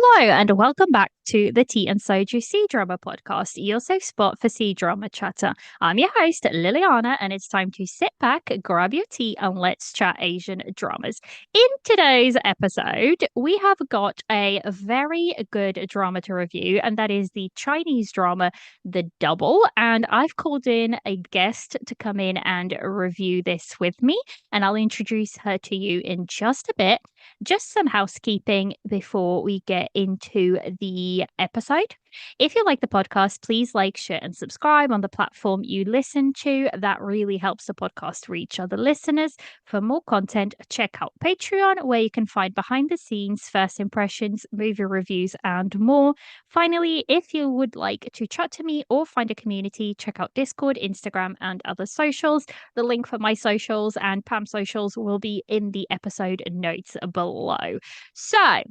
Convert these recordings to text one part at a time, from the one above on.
Hello, and welcome back to the Tea and Soju C Drama Podcast, your safe spot for C Drama chatter. I'm your host, Liliana, and it's time to sit back, grab your tea, and let's chat Asian dramas. In today's episode, we have got a very good drama to review, and that is the Chinese drama, The Double. And I've called in a guest to come in and review this with me, and I'll introduce her to you in just a bit. Just some housekeeping before we get into the episode. If you like the podcast, please like, share, and subscribe on the platform you listen to. That really helps the podcast reach other listeners. For more content, check out Patreon, where you can find behind the scenes, first impressions, movie reviews, and more. Finally, if you would like to chat to me or find a community, check out Discord, Instagram, and other socials. The link for my socials and Pam socials will be in the episode notes below. So,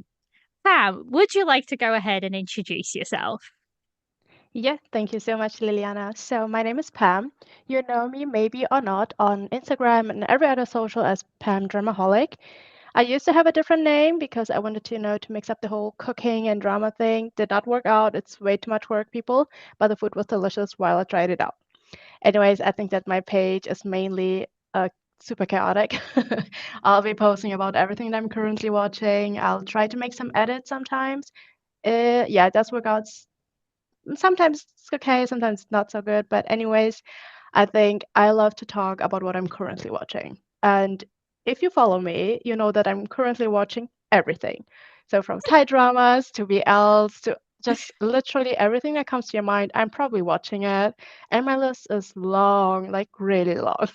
Pam, would you like to go ahead and introduce yourself? Yeah, thank you so much, Liliana. So, my name is Pam. You know me, maybe or not, on Instagram and every other social as Pam Dramaholic. I used to have a different name because I wanted to, to mix up the whole cooking and drama thing. Did not work out. It's way too much work, people, but the food was delicious while I tried it out. Anyways, I think that my page is mainly super chaotic. I'll be posting about everything that I'm currently watching. I'll try to make some edits sometimes. Yeah, it does work out sometimes it's okay, sometimes it's not so good. But anyways, I think I love to talk about what I'm currently watching. And if you follow me, you know that I'm currently watching everything. So from Thai dramas to BLs to just literally everything that comes to your mind, I'm probably watching it. And my list is long, like really long.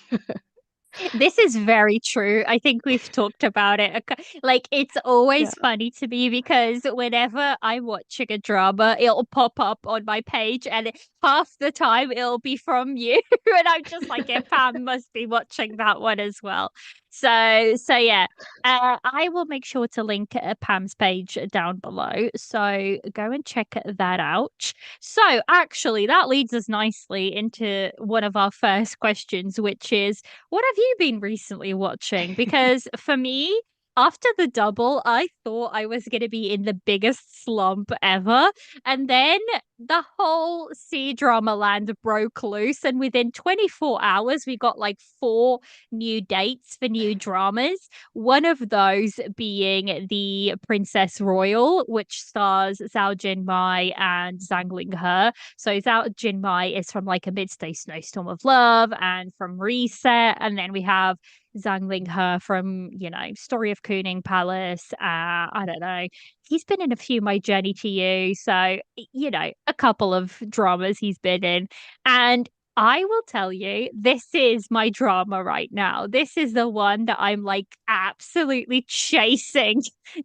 This is very true. I think we've talked about it. Like, it's always Yeah. funny to me because whenever I'm watching a drama, it'll pop up on my page, and half the time it'll be from you. And I'm just like, yeah, Pam must be watching that one as well. So yeah, I will make sure to link Pam's page down below. So go and check that out. So actually, that leads us nicely into one of our first questions, which is, what have you been recently watching? Because for me, after the double, I thought I was going to be in the biggest slump ever. And then the whole C drama land broke loose. And within 24 hours, we got like four new dates for new dramas. One of those being the Princess Royal, which stars Zhao Jinmai and Zhang Linghe. So Zhao Jinmai is from like A Midday Snowstorm of Love and from Reset. And then we have Zhang Linghe from, Story of Kuning Palace. I don't know. He's been in a few My Journey to You. So, a couple of dramas he's been in. And I will tell you, this is my drama right now. This is the one that I'm like absolutely chasing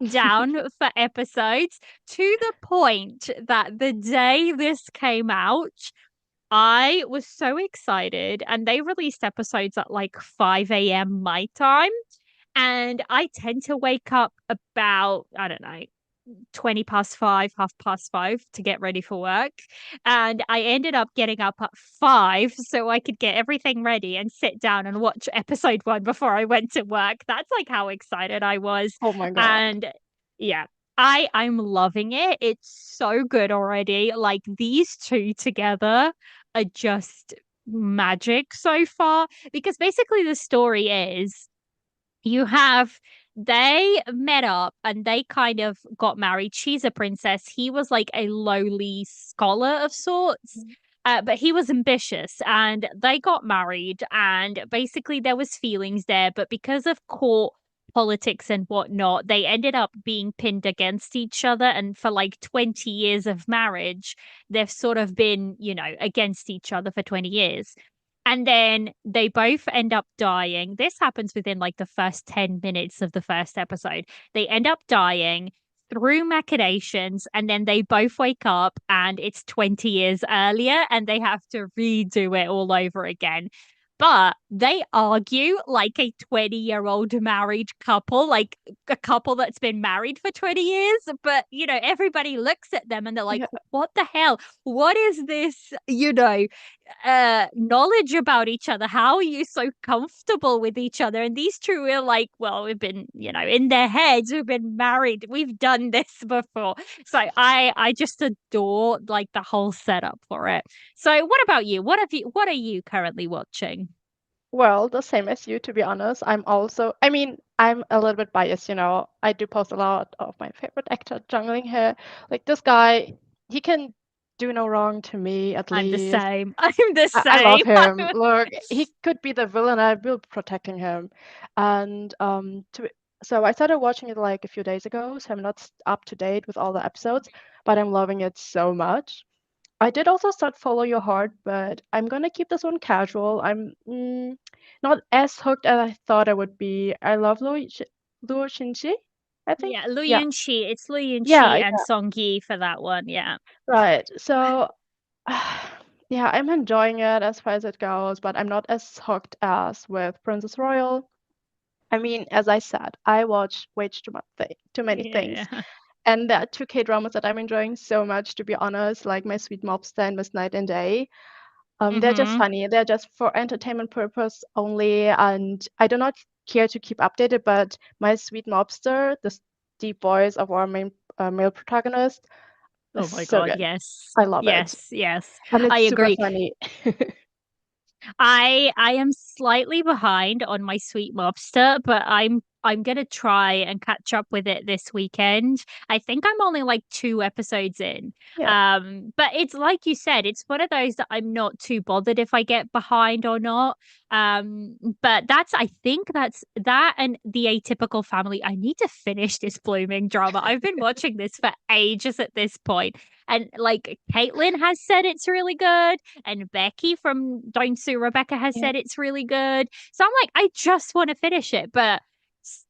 down for episodes, to the point that the day this came out, I was so excited, and they released episodes at like 5 a.m. my time. And I tend to wake up about, I don't know, 20 past five, half past five to get ready for work. And I ended up getting up at five so I could get everything ready and sit down and watch episode one before I went to work. That's like how excited I was. Oh my God. And yeah. I'm loving it. It's so good already. Like, these two together are just magic so far, because basically the story is, you have they met up and they kind of got married. She's a princess. He was like a lowly scholar of sorts. But he was ambitious, and they got married, and basically there was feelings there, but because of court politics and whatnot, they ended up being pinned against each other. And for like 20 years of marriage, they've sort of been, against each other for 20 years. And then they both end up dying. This happens within like the first 10 minutes of the first episode. They end up dying through machinations, and then they both wake up and it's 20 years earlier and they have to redo it all over again. But they argue like a 20-year-old married couple, like a couple that's been married for 20 years. But, everybody looks at them and they're like, Yeah. what the hell? What is this, knowledge about each other? How are you so comfortable with each other? And these two are like, well, we've been, in their heads, we've been married, we've done this before. So I just adore like the whole setup for it. So what about you? What are you currently watching? Well, the same as you, to be honest. I mean, I'm a little bit biased, you know. I do post a lot of my favorite actor, Jung Ling Hae. Like this guy, he can do no wrong to me, at I'm the least. same. I'm the I love same. him. Look, he could be the villain. I will be protecting him. And so I started watching it like a few days ago, so I'm not up to date with all the episodes, but I'm loving it so much. I did also start Follow Your Heart, but I'm gonna keep this one casual. I'm not as hooked as I thought I would be. I love Luo Shinji, I think. Yeah, Lu Yeah, Yunqi. It's Lu Yunqi yeah, and Song Yi for that one. Yeah. right. So, yeah, I'm enjoying it as far as it goes, but I'm not as hooked as with Princess Royal. I mean, as I said, I watch way too many things. Yeah. And there are two K-dramas that I'm enjoying so much, to be honest, like My Sweet Mobster and Miss Night and Day. They're just Mm-hmm. funny. They're just for entertainment purpose only, and I do not care to keep updated, but My Sweet Mobster, the deep voice of our main male protagonist, is Oh my so God. good. Yes. I love it. Yes. Yes. And I it's super agree. funny. I am slightly behind on my Sweet Lobster, but I'm gonna try and catch up with it this weekend. I think I'm only like 2 episodes in. Yeah, But it's like you said, it's one of those that I'm not too bothered if I get behind or not. But I think that's that and The Atypical Family. I need to finish this blooming drama. I've been watching this for ages at this point. And like Caitlin has said it's really good and Becky from Don't Sue Rebecca has yeah, said it's really good. So I'm like, I just want to finish it, but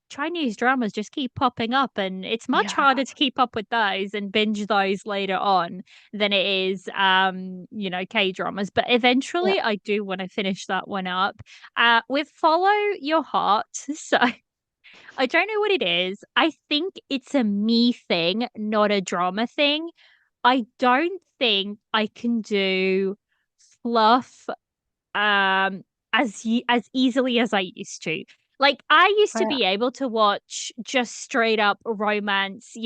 Chinese dramas just keep popping up, and it's much yeah, harder to keep up with those and binge those later on than it is, K dramas. But yeah. eventually, I do want to finish that one up. With Follow Your Heart, so. I don't know what it is. I think it's a me thing, not a drama thing. I don't think I can do fluff as easily as I used to. Like I used to Yeah, be able to watch just straight up romance,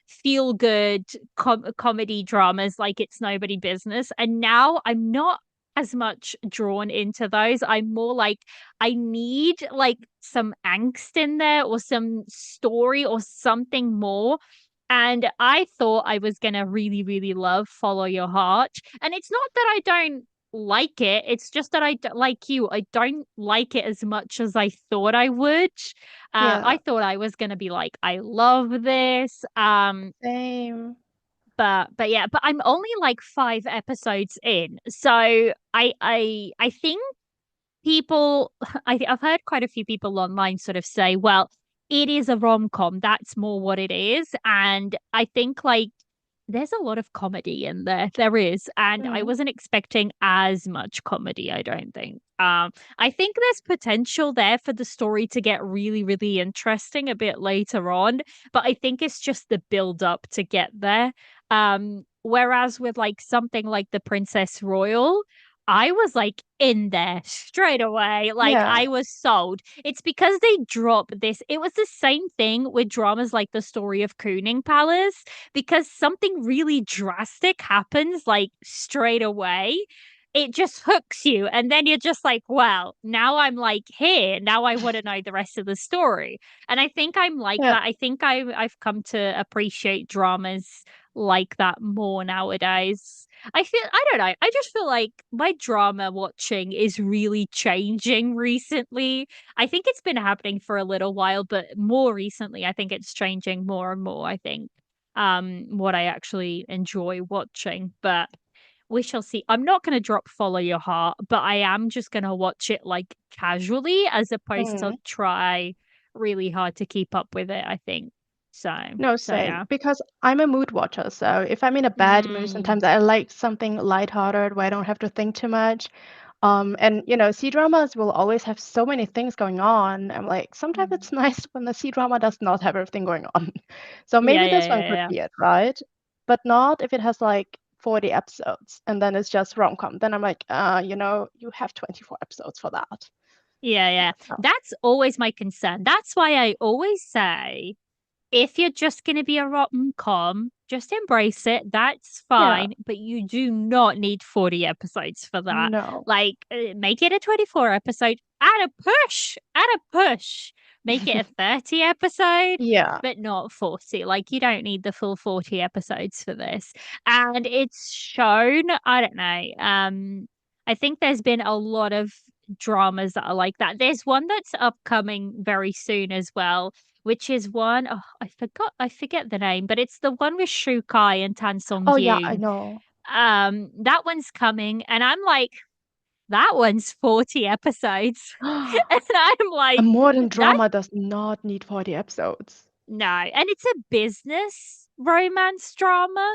feel good comedy dramas like it's nobody business, and now I'm not as much drawn into those. I'm more like I need like some angst in there or some story or something more. And I thought I was going to really, really love Follow Your Heart. And it's not that I don't like it. It's just that like you, I don't like it as much as I thought I would. yeah. I thought I was gonna be like, I love this. Same. But yeah, but I'm only like 5 episodes in, so I think people, I've heard quite a few people online sort of say, well, it is a rom com. That's more what it is, and I think like there's a lot of comedy in there. There is. And I Mm, wasn't expecting as much comedy, I don't think. I think there's potential there for the story to get really, really interesting a bit later on, but I think it's just the build up to get there. Whereas with like something like The Princess Royal, I was like in there straight away. Like yeah, I was sold. It's because they dropped this. It was the same thing with dramas like The Story of Cooning Palace, because something really drastic happens like straight away. It just hooks you. And then you're just like, well, now I'm like here. Now I want to know the rest of the story. And I think I'm like yeah. that. I think I've come to appreciate dramas like that more nowadays. I don't know. I just feel like my drama watching is really changing recently. I think it's been happening for a little while, but more recently I think it's changing more and more, I think. What I actually enjoy watching, but we shall see. I'm not going to drop Follow Your Heart, but I am just going to watch it like casually as opposed to Mm. try really hard to keep up with it, I think. No, So same. yeah. Because I'm a mood watcher, so if I'm in a bad mood, Mm, sometimes I like something lighthearted where I don't have to think too much. And C-dramas will always have so many things going on. I'm like, sometimes Mm. it's nice when the C-drama does not have everything going on. So Yeah, maybe yeah, this one yeah, could yeah. be it, right? But not if it has like 40 episodes and then it's just rom-com. Then I'm like, you have 24 episodes for that. Yeah, yeah. Oh, That's always my concern. That's why I always say if you're just going to be a rom-com, just embrace it. That's yeah, fine. But you do not need 40 episodes for that. no. Like, make it a 24 episode at a push. Make it a 30 episode, Yeah. but not 40. Like, you don't need the full 40 episodes for this. And it's shown, I don't know. I think there's been a lot of dramas that are like that. There's one that's upcoming very soon as well, which is one oh I forget the name, but it's the one with Shukai and Tan Song Oh, yeah, I Yoon. know. That one's coming, and I'm like, that one's 40 episodes. And I'm A like, modern that drama does not need 40 episodes. no. And it's a business romance drama.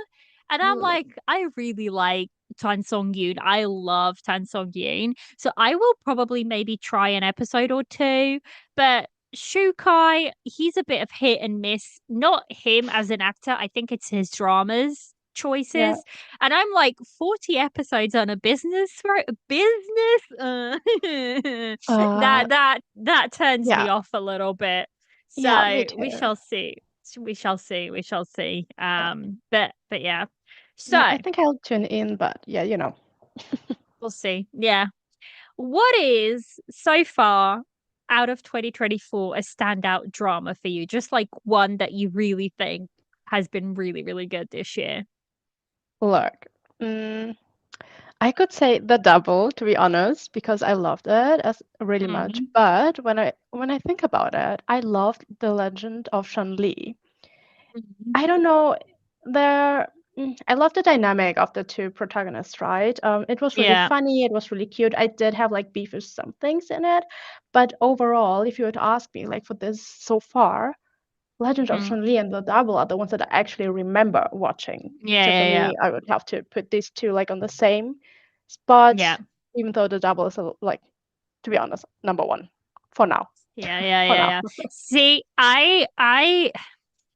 And I'm Mm. like, I really like Tan Song Yoon. I love Tan Song Yoon. So I will probably maybe try an episode or two. But Shu Kai, he's a bit of hit and miss. Not him as an actor. I think it's his dramas Yeah. choices. And I'm like, 40 episodes on a business, right? Business? Uh, That turns me yeah. off a little bit. Yeah, me So we too. shall see. We shall see. We shall see. But yeah. Yeah, I So think I'll tune in, but yeah. we'll see. Yeah. What is so far out of 2024 a standout drama for you? Just like one that you really think has been really, really good this year. Look, mm, I could say The Double, to be honest, because I loved it as really much. Mm. But when I think about it, I loved The Legend of Shan Li. Mhm. I don't know, there I love the dynamic of the two protagonists, right? It was really Yeah. funny, it was really cute. I did have like beef with some things in it, but overall, if you were to ask me, like for this so far, Legend of Mm. Chun-Li and The Double are the ones that I actually remember watching. Yeah, So for yeah, yeah. me, I would have to put these two like on the same spot, Yeah. even though The Double is like, to be honest, number one for now. Yeah, yeah, For yeah, now. yeah. See, I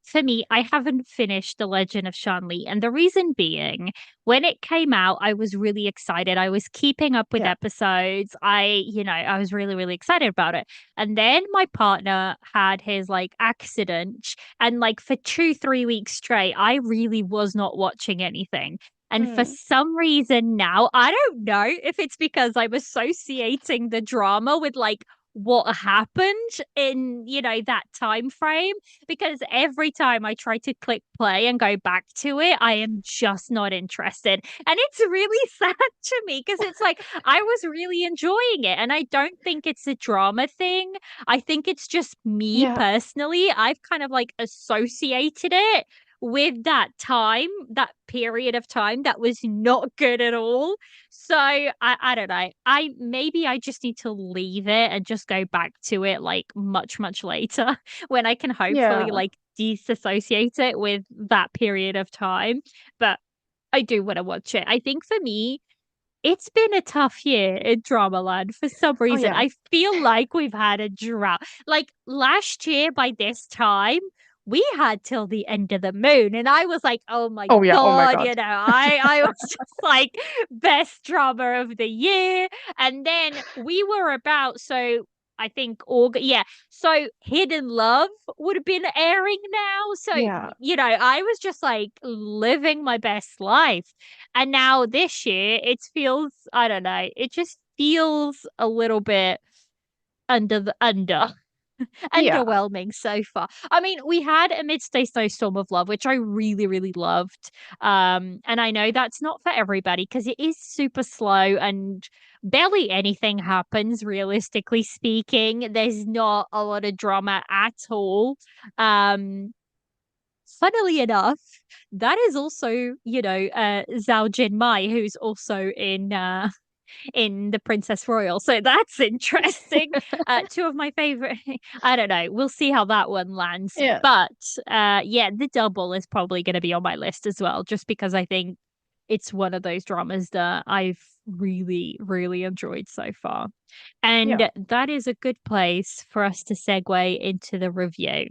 for me, I haven't finished The Legend of Shanli. And the reason being, when it came out, I was really excited. I was keeping up with Yeah. episodes. I was really, really excited about it. And then my partner had his like accident. And like for 2, 3 weeks straight, I really was not watching anything. And for Mm. some reason now, I don't know if it's because I'm associating the drama with like what happened in, that time frame because every time I try to click play and go back to it, I am just not interested. And it's really sad to me because it's like I was really enjoying it. And I don't think it's a drama thing. I think it's just me Yeah. personally. I've kind of like associated it with that period of time that was not good at all. So I don't know. I just need to leave it and just go back to it like much, much later when I can hopefully Yeah. like disassociate it with that period of time. But I do want to watch it. I think for me, it's been a tough year in Dramaland for some Oh reason. yeah. I feel like we've had a drought. Like last year by this time, we had till the end of the moon. And I was like, oh my Oh yeah. Oh my God, God. I was just like best drama of the year. And then we were about, so I think August, yeah. So Hidden Love would have been airing now. So, Yeah. I was just like living my best life. And now this year, it feels, I don't know, it just feels a little bit under Yeah. underwhelming so far. I mean, we had Amidst a Snowstorm of Love, which I really, really loved. And I know that's not for everybody because it is super slow and barely anything happens, realistically speaking. There's not a lot of drama at all. Um, Funnily enough, that is also, Zhao Jinmai, who's also in The Princess Royal. So that's interesting. Two of my favorite. I don't know. We'll see how that one lands. Yeah. But yeah, The Double is probably going to be on my list as well, just because I think it's one of those dramas that I've really, really enjoyed so far. And Yeah. that is a good place for us to segue into the review.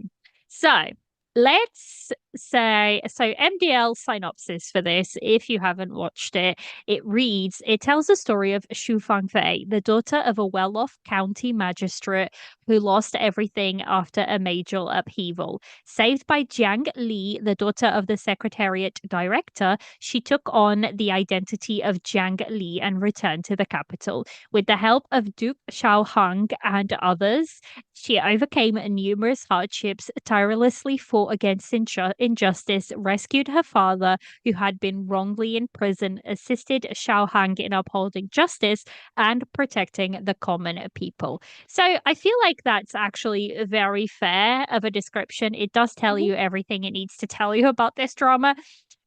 So let's say, so MDL synopsis for this, if you haven't watched it, it tells the story of Shu Fangfei, the daughter of a well-off county magistrate who lost everything after a major upheaval. Saved by Jiang Li, the daughter of the secretariat director, she took on the identity of Jiang Li and returned to the capital. With the help of Duke Xiaohang and others, she overcame numerous hardships, tirelessly fought against injustice, rescued her father, who had been wrongly in prison, assisted Xiaohang in upholding justice, and protecting the common people. So I feel like that's actually very fair of a description. It does tell Mhm. you everything it needs to tell you about this drama.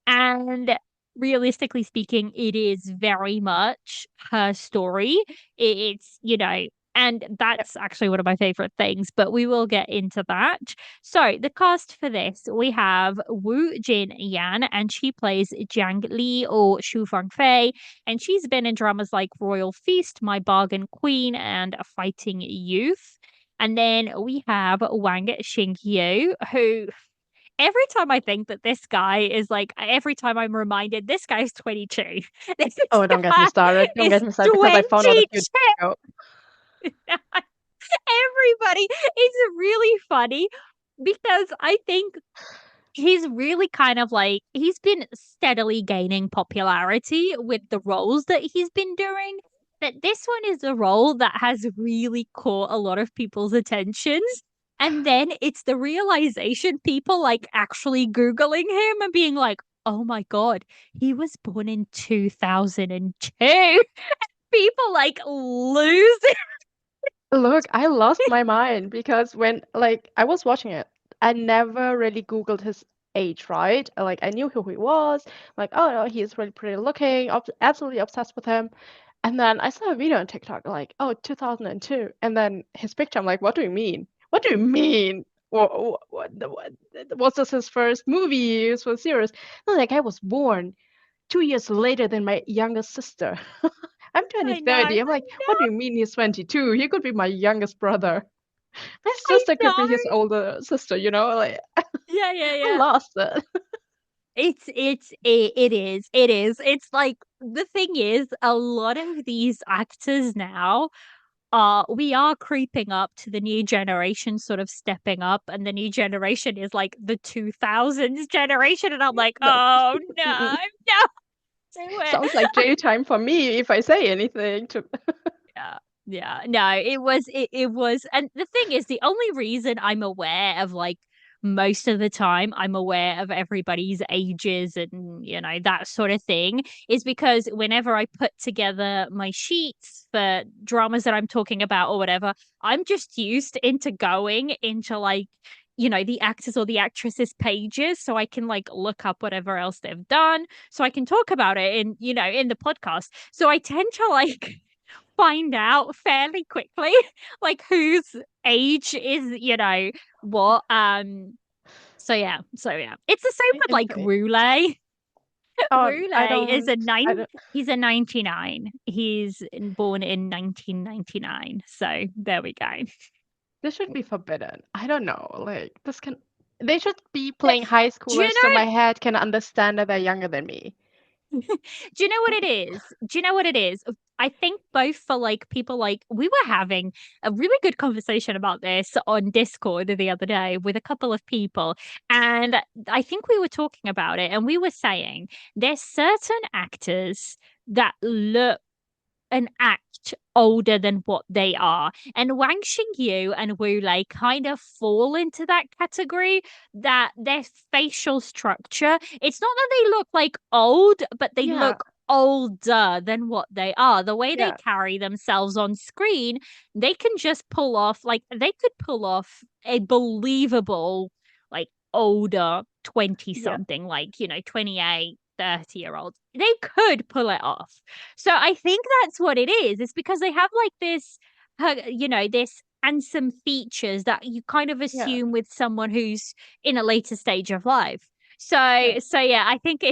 And realistically speaking, it is very much her story. It's, and Yep. that's actually one of my favorite things, but we will get into that. So, the cast for this, we have Wu Jin Yan, and she plays Jiang Li or Shu Fangfei, and she's been in dramas like Royal Feast, My Bargain Queen, and A Fighting Youth. And then we have Wang Xingyu, who every time I think that this guy is like, every time I'm reminded this guy's 22. This Oh, don't get me guy started. Don't is get me started because I found out a few days 22. ago. Everybody is really funny because I think he's really kind of like, he's been steadily gaining popularity with the roles that he's been doing. But this one is a role that has really caught a lot of people's attentions. And then it's the realization people like actually Googling him and being like, oh my God, he was born in 2002. People like lose it. Look, I lost my mind because when like I was watching it, I never really Googled his age, right? Like I knew who he was, like oh no, he's really pretty looking, absolutely obsessed with him. And then I saw a video on TikTok like, oh, 2002, and then his picture. I'm like, what do you mean? What do you mean? What was this his first movie? His first series? No, like I was born 2 years later than my youngest sister. I'm turning I know. 30. I'm like, what do you mean he's 22? He could be my youngest brother. My I sister could know. be his older sister, you know? Like, Yeah, yeah, I yeah. lost it. It is. It's like the thing is, a lot of these actors now we are creeping up to the new generation sort of stepping up, and the new generation is like the 2000s generation, and I'm like, No. oh no, no, do it. Sounds like jail time for me if I say anything to. Yeah. Yeah. No, it was and the thing is the only reason I'm aware of like most of the time I'm aware of everybody's ages and that sort of thing is because whenever I put together my sheets for dramas that I'm talking about or whatever, I'm just used into going into like the actors or the actresses pages so I can like look up whatever else they've done so I can talk about it in the podcast. So I tend to like find out fairly quickly like whose age is what so yeah it's the same with like Insane. Roulette. Oh, I Roulette is don't. I don't. he's a 99, he's born in 1999, so there we go. This should be forbidden. I don't know. Like, this can. They should be But playing high do you schoolers so my head can understand that they're younger than me. Do you know what it is? Do you know what it is? I think both for like people like we were having a really good conversation about this on Discord the other day with a couple of people. And I think we were talking about it and we were saying there's certain actors that look and act older than what they are. And Wang Xingyu and Wu Lei kind of fall into that category, that their facial structure, it's not that they look like old, but they Yeah, look older than what they are. The way they yeah, carry themselves on screen, they can just pull off, like, they could pull off a believable, like, older 20 yeah, something, like, 28, 30-year-olds. They could pull it off. So I think that's what it is. It's because they have like this, this handsome features that you kind of yeah, assume with someone who's in a later stage of life. So yeah. so yeah, I think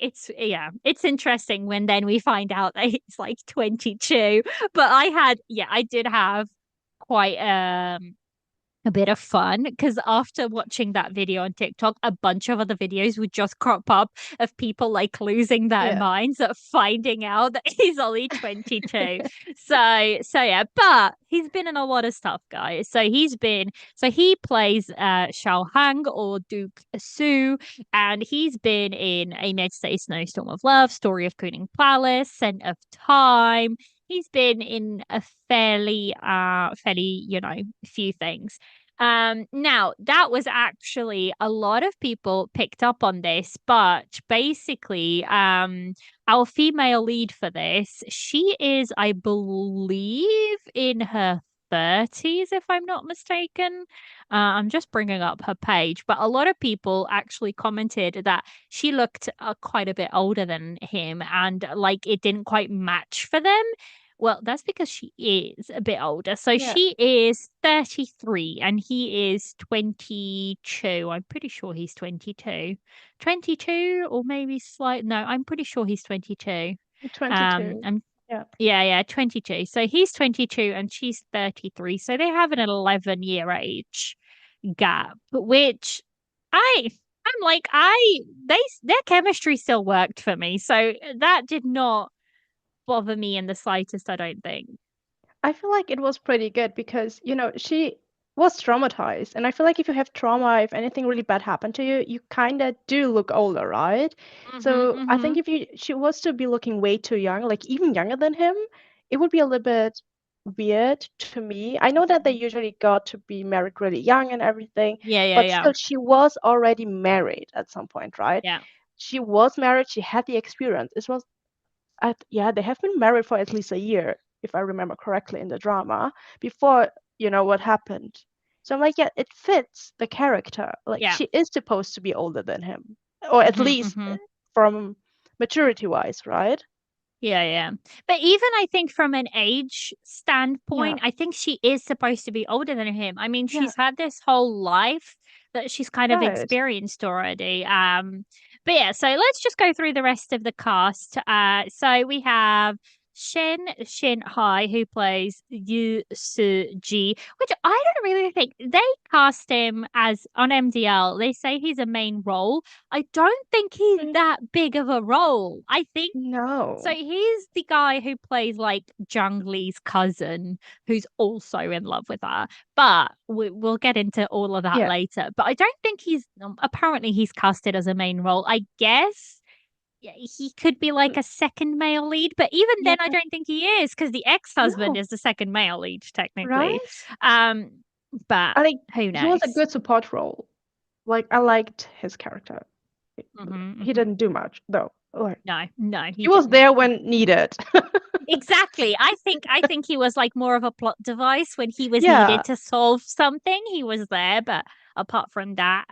it's interesting when then we find out that he's like 22. But I did have quite a bit of fun because after watching that video on TikTok, a bunch of other videos would just crop up of people like losing their Yeah. minds at finding out that he's only 22. So yeah, but he's been in a lot of stuff, guys. So he plays Shao Hang or Duke Su, and he's been in A Maid Say Snowstorm of Love, Story of Kuning Palace, Scent of Time. He's been in a fairly, few things. Now that was actually a lot of people picked up on this, but basically, our female lead for this, she is, I believe, in her 30s, if I'm not mistaken. I'm just bringing up her page, but a lot of people actually commented that she looked quite a bit older than him and like it didn't quite match for them. Well, that's because she is a bit older. So Yeah. she is 33 and he is 22. I'm pretty sure he's 22. 22 or maybe no, I'm pretty sure he's 22. 22. I'm Yeah. yeah, 22. So he's 22 and she's 33. So they have an 11-year age gap, which I I'm like their chemistry still worked for me. So that did not bother me in the slightest, I don't think. I feel like it was pretty good because, she was traumatized. And I feel like if you have trauma, if anything really bad happened to you, you kind of do look older, right? Mm-hmm, So I think mm-hmm. if she was to be looking way too young, like even younger than him, it would be a little bit weird to me. I know that they usually got to be married really young and everything, Yeah, yeah, but yeah. still, she was already married at some point, right? Yeah. She was married, she had the experience. It was yeah, they have been married for at least a year, if I remember correctly in the drama, before what happened. So I'm like, yeah, it fits the character. Like Yeah. she is supposed to be older than him, or at Mm-hmm, least mm-hmm. from maturity wise, right? Yeah, yeah. But even I think from an age Yeah, standpoint, I think she is supposed to be older than him. I mean, yeah, she's had this whole life that she's kind of right. experienced already. But yeah, so let's just go through the rest of the cast. So we have Shin Hai, who plays Yu Su Ji, which I don't really think they cast him as on MDL. They say he's a main role. I don't think he's Mm, that big of a role. I think so no. he's the guy who plays like Zhang Li's cousin, who's also in love with her. But we'll get into all of that Yeah. later. But I don't think apparently he's casted as a main role. I guess yeah, he could be like Mm, a second male lead, but even yeah. then, I don't think he is because the ex-husband No. is the second male lead technically. Right? Um, but I think who he was a knows? good support role. Like I liked his character. Hmm, He hmm. didn't do much though. Like No, no, he he was didn't. there when needed. Exactly. I think he was like more of a plot device when he was Yeah. needed to solve something. He was there, but apart from that,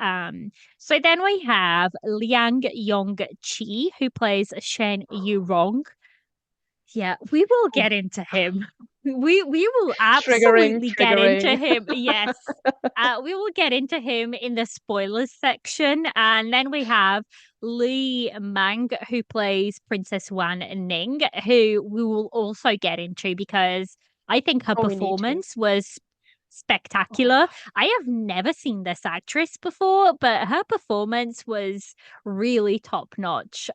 so then we have Liang Yong Chi who plays Shen Yurong. Yeah, we will get into him. We will Triggering, absolutely get into triggering. him. Yes. We will get into him in the spoilers section. And then we have Li Mang, who plays Princess Wan Ning, who we will also get into because I think her Oh, we need to. performance was spectacular. Oh, I have never seen this actress before, but her performance was really top notch.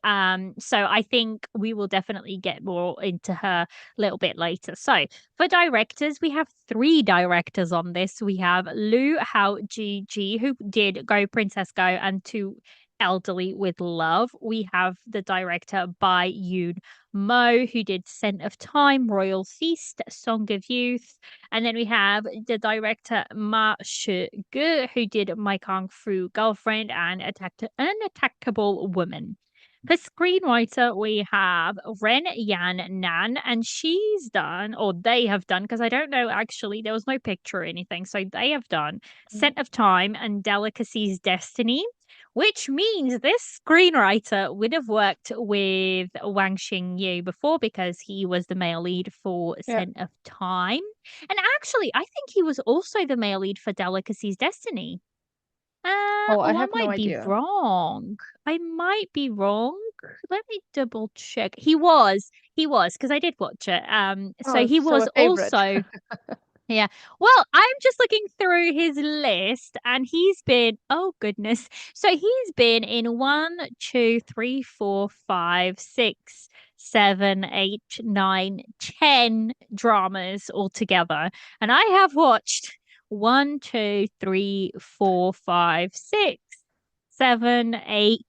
So I think we will definitely get more into her a little bit later. So for directors, we have three directors on this. We have Lu Hao Ji, who did Go Princess Go and Two Elderly with Love. We have the director Bai Yoon Mo, who did Scent of Time, Royal Feast, Song of Youth. And then we have the director Ma Shi-ge, who did My Kung Fu Girlfriend and Unattackable Woman. The screenwriter, we have Ren Yan Nan, and she's done, or they have done, because I don't know actually, there was no picture or anything. So they have done mm, Scent of Time and Delicacy's Destiny, which means this screenwriter would have worked with Wang Xingyu before because he was the male lead for yeah. Scent of Time. And actually, I think he was also the male lead for Delicacy's Destiny. Oh, I I have no might be idea. wrong. I might be wrong. let me double check. He was, because I did watch it. So Oh, he so was a favorite. also, yeah. Well, I'm just looking through his list and he's been, oh goodness. So he's been in 1, 2, 3, 4, 5, 6, 7, 8, 9, 10 dramas altogether. And I have watched 1, 2, 3, 4, 5, 6, 7, 8,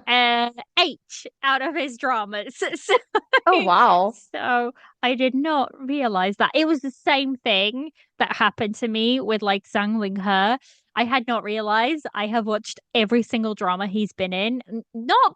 8 out of his dramas. Oh, wow. So I did not realize that. It was the same thing that happened to me with like Zhang Winghe. I had not realized I have watched every single drama he's been in. Not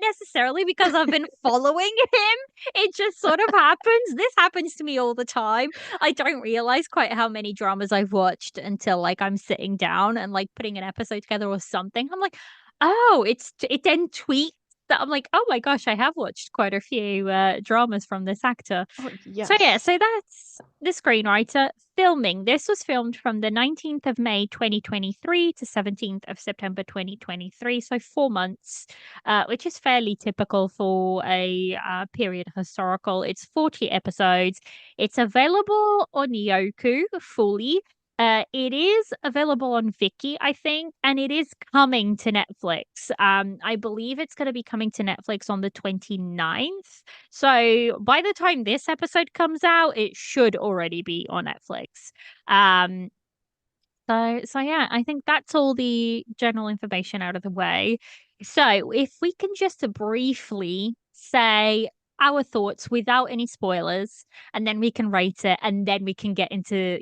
necessarily because I've been following him. It just sort of happens. This happens to me all the time. I don't realize quite how many dramas I've watched until like I'm sitting down and like putting an episode together or something. I'm like, oh, it then tweets that I'm like, oh my gosh, I have watched quite a few dramas from this actor. Oh, So yeah, yes. so that's the screenwriter. Filming. This was filmed from the 19th of May 2023 to 17th of September 2023, so 4 months, which is fairly typical for a period historical. It's 40 episodes. It's available on Yoku fully. It is available on Viki, I think, and it is coming to Netflix. I believe it's going to be coming to Netflix on the 29th. So by the time this episode comes out, it should already be on Netflix. Um, so yeah, I think that's all the general information out of the way. So if we can just briefly say our thoughts without any spoilers, and then we can rate it, and then we can get into,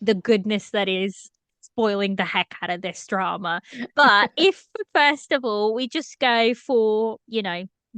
the goodness that is spoiling the heck out of this drama. But if first of all we just go for,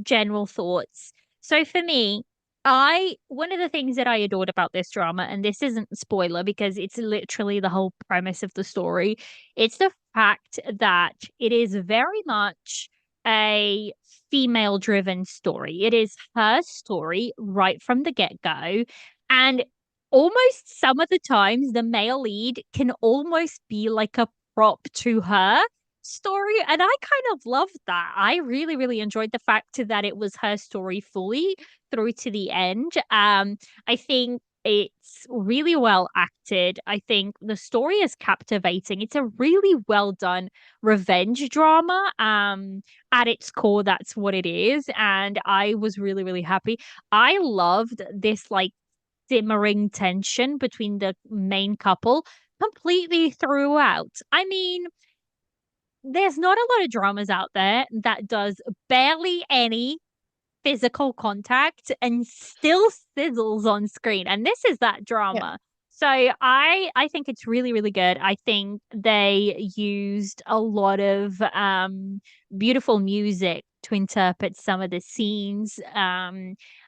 general thoughts. So for me, I one of the things that I adored about this drama, and this isn't a spoiler because it's literally the whole premise of the story, it's the fact that it is very much a female driven story. It is her story right from the get-go. And almost some of the times the male lead can almost be like a prop to her story. And I kind of loved that. I really, really enjoyed the fact that it was her story fully through to the end. I think it's really well acted. I think the story is captivating. It's a really well done revenge drama. At its core, that's what it is. And I was really, really happy. I loved this like simmering tension between the main couple completely throughout. I mean, there's not a lot of dramas out there that does barely any physical contact and still sizzles on screen, and this is that Yeah. drama. So I think it's really, really good. I think they used a lot of beautiful music to interpret some of the scenes.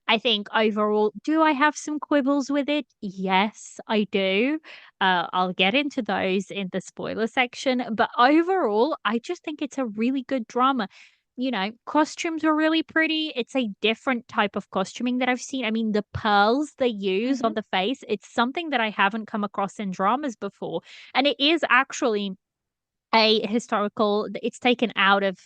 I think overall, do I have some quibbles with it? Yes, I do. I'll get into those in the spoiler section, but overall I just think it's a really good drama. Costumes were really pretty. It's a different type of costuming that I've seen. I mean, the pearls they use Hmm. on the face, it's something that I haven't come across in dramas before. And it is actually a historical, it's taken out of,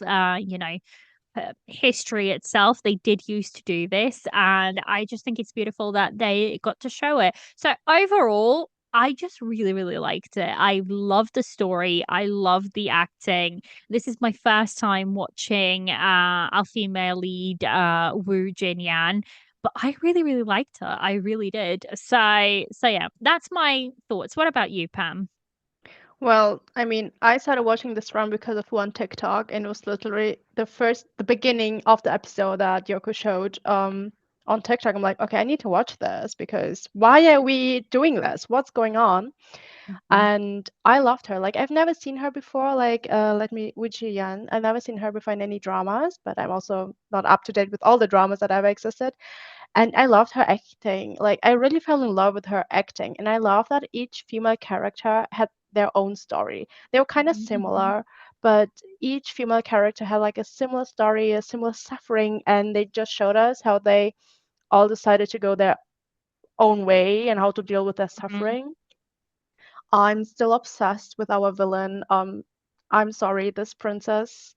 history itself. They did used to do this, and I just think it's beautiful that they got to show it. So overall, I just really, really liked it. I loved the story. I loved the acting. This is my first time watching our female lead, Wu Jinyan. But I really, really liked her. I really did. So yeah, that's my thoughts. What about you, Pam? Well, I mean, I started watching this run because of one TikTok, and it was literally the beginning of the episode that Yoko showed on TikTok. I'm like, okay, I need to watch this because why are we doing this? What's going on? Mhm. And I loved her. Like, I've never seen her before. Like, let me, Wuji Yan. I've never seen her before in any dramas, but I'm also not up to date with all the dramas that ever existed. And I loved her acting. Like, I really fell in love with her acting. And I love that each female character had their own story. They were kind of Mhm, mhm, similar, but each female character had like a similar story, a similar suffering, and they just showed us how they all decided to go their own way and how to deal with their mhm. suffering. I'm still obsessed with our villain. I'm sorry, this princess.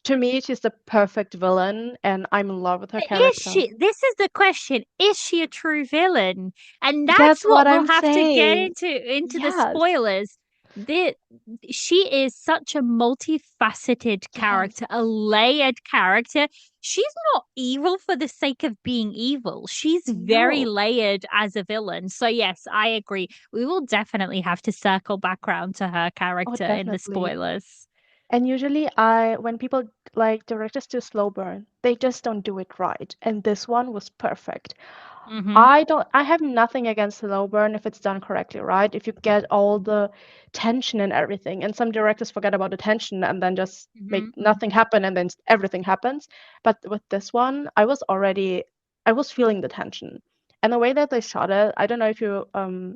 To me, she's the perfect villain, and I'm in love with her But is character. she? This is the question. Is she a true villain? And that's That's what what we'll I'm have to get saying. into the Yes, spoilers. The She is such a multifaceted yes. character, a layered character. She's not evil for the sake of being evil. She's very No. layered as a villain. So yes, I agree. We will definitely have to circle back around to her Oh, character in the definitely. spoilers. And usually when people like directors do slow burn, they just don't do it right. And this one was perfect. Mm-hmm. I have nothing against slow burn if it's done correctly, right? If you get all the tension and everything. And some directors forget about the tension and then just make Mm-hmm. nothing happen and then everything happens. But with this one, I was feeling the tension. And the way that they shot it, I don't know if you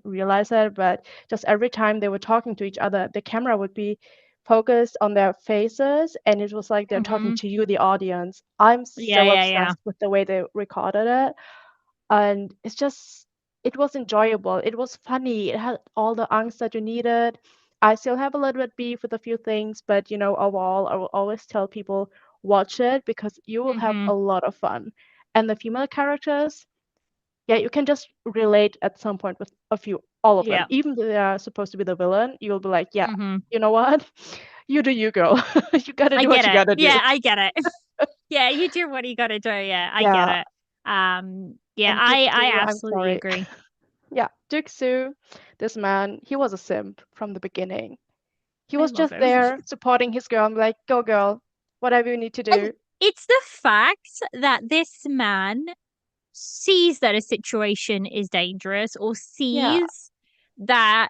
realize it, but just every time they were talking to each other, the camera would be focused on their faces and it was like they're talking Mm-hmm. to you, the audience. I'm Yeah, so yeah, yeah. obsessed with the way they recorded it. And it was enjoyable. It was funny. It had all the angst that you needed. I still have a little bit beef with a few things, but overall, I will always tell people watch it because you will have Mm-hmm. a lot of fun. And the female characters, yeah, you can just relate at some point with all of them. Yeah. Even though they are supposed to be the villain, you'll be like, yeah, Mm-hmm. you know what? You do you, girl. You gotta I do get what you it. gotta do. Yeah, I get it. Yeah, you do what you gotta do. Yeah, I get Yeah. it. Yeah, And I Jigsaw, I'm absolutely sorry. agree. Yeah, Jigsaw, this man, he was a simp from the beginning. He I was love just him. there supporting his girl. I'm like, go girl, whatever you need to And do. it's the fact that this man sees that a situation is dangerous or Yeah, sees that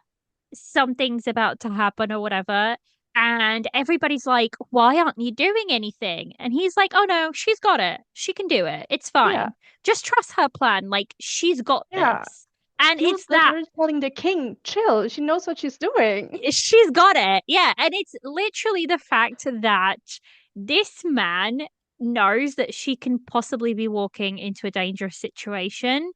something's about to happen or whatever. And everybody's like, why aren't you doing anything? And he's like, oh no, she's got it. She can do it. It's yeah, fine. Just trust her plan. Like, she's got yeah. this. And He was it's that literally telling the king, chill, she knows what she's doing. she's got it. Yeah. And it's literally the fact that this man knows that she can possibly be walking into a dangerous situation,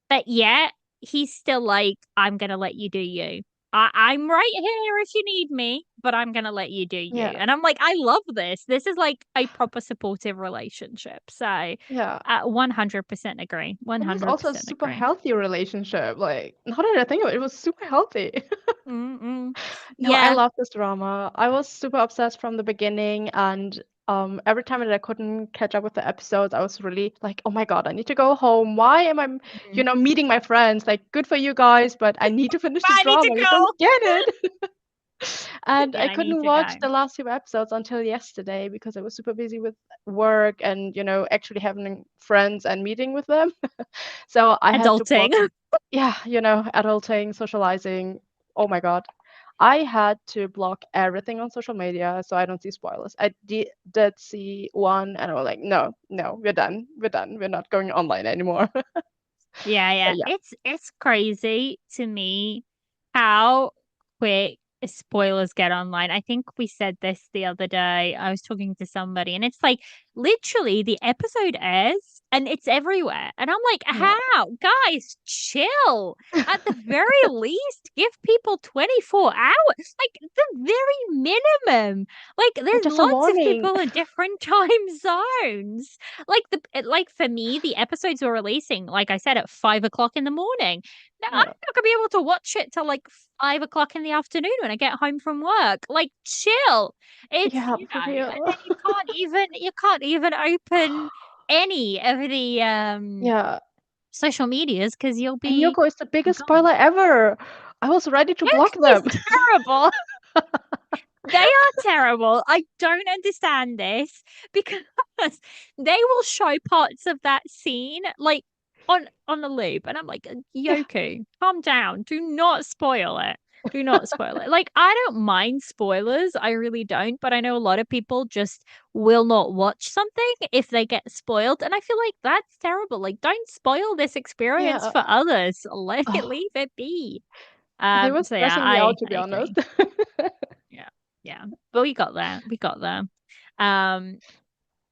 but yet he's still like, I'm gonna let you do you. I'm right here if you need me, but I'm gonna let you do you. Yeah, And I'm like, I love this. This is like a proper supportive relationship. So, yeah. 100% agree. It was also a 100% super agree. healthy relationship. Like, now that I think of it, it was super healthy. Mm-mm. No, I Yeah. love this drama. I was super obsessed from the beginning, and every time that I couldn't catch up with the episodes, I was really like, "Oh my God, I need to go home. Why am I, Mhm. meeting my friends? Like, good for you guys, but I need to finish the I need to drama. You don't go. get it." And Yeah, I I need couldn't to go. watch the last few episodes until yesterday because I was super busy with work and, actually having friends and meeting with them. So I had to block, Adulting. yeah, adulting, socializing. Oh my God. I had to block everything on social media so I don't see spoilers. I did see one and I was like, no, no, we're done. We're done. We're not going online anymore. Yeah, But yeah. yeah. It's crazy to me how quick spoilers get online. I think we said this the other day. I was talking to somebody and it's like literally the episode airs and it's everywhere. And I'm like, Yeah. how? Guys, chill. At the very least, give people 24 hours. Like the very minimum. Like And there's just a lots of warning. people in different time zones. Like for me, the episodes were releasing, like I said, at 5 o'clock in the morning. Now I'm Yeah. not gonna be able to watch it till like 5 o'clock in the afternoon when I get home from work. Like chill. It's Yeah, for and real. then you can't even open any of the Yeah. social medias because you'll And be Yoko is the biggest gone. spoiler ever. I was ready to block Yoko is them. terrible. They are terrible. I don't understand this because they will show parts of that scene like on the loop, and I'm like, Yeah. Yoku, calm down. Do not spoil it. Do not spoil it. Like, I don't mind spoilers. I really don't. But I know a lot of people just will not watch something if they get spoiled. And I feel like that's terrible. Like, don't spoil this experience Yeah. for others. Let it Oh, leave it be. they were So yeah, stressing me I out, to be I honest. agree. Yeah. Yeah. But we got there. We got there. Um,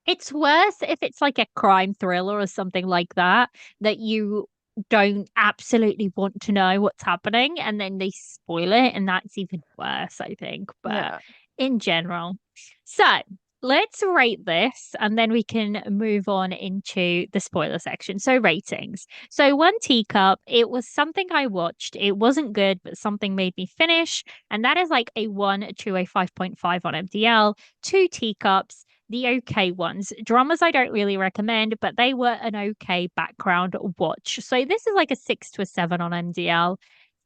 it's worse if it's like a crime thriller or something like that, that you don't absolutely want to know what's happening and then they spoil it, and that's even worse, I think. But Yeah. in general. So let's rate this and then we can move on into the spoiler section. So, ratings. So, One Teacup, it was something I watched. It wasn't good, but something made me finish. And that is like a 1 to a 5.5 on MDL. Two Teacups, the okay ones. Dramas I don't really recommend, but they were an okay background watch. So, this is like a 6 to a 7 on MDL.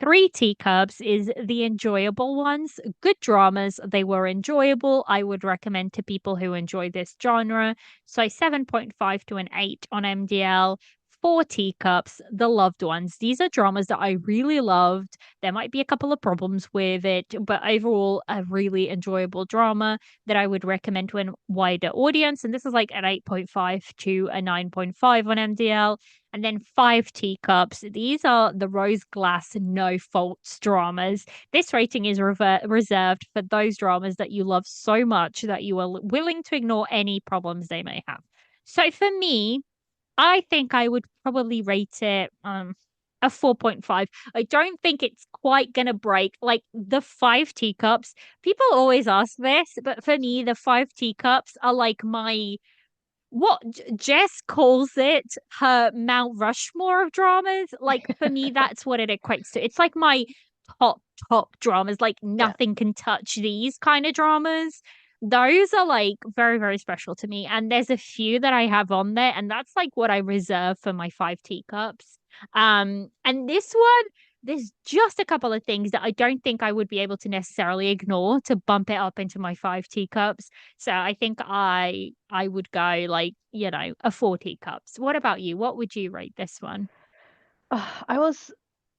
Three Teacups is the enjoyable ones. Good dramas. They were enjoyable. I would recommend to people who enjoy this genre. So 7.5 to an 8 on MDL. Four Teacups, the loved ones. These are dramas that I really loved. There might be a couple of problems with it, but overall, a really enjoyable drama that I would recommend to a wider audience. And this is like an 8.5 to a 9.5 on MDL. And then Five Teacups. These are the rose glass no faults dramas. This rating is reserved for those dramas that you love so much that you are willing to ignore any problems they may have. So for me, I think I would probably rate it a 4.5. I don't think it's quite gonna break like the Five Teacups. People always ask this, but for me, the Five Teacups are like my what Jess calls it her Mount Rushmore of dramas. Like for me, that's what it equates to. It's like my top dramas. Like Yeah. nothing can touch these kind of dramas. Those are like very, very special to me. And there's a few that I have on there, and that's like what I reserve for my Five Teacups. And this one, there's just a couple of things that I don't think I would be able to necessarily ignore to bump it up into my Five Teacups. So I think I would go like, a 4 Teacups. What about you? What would you rate this one? I was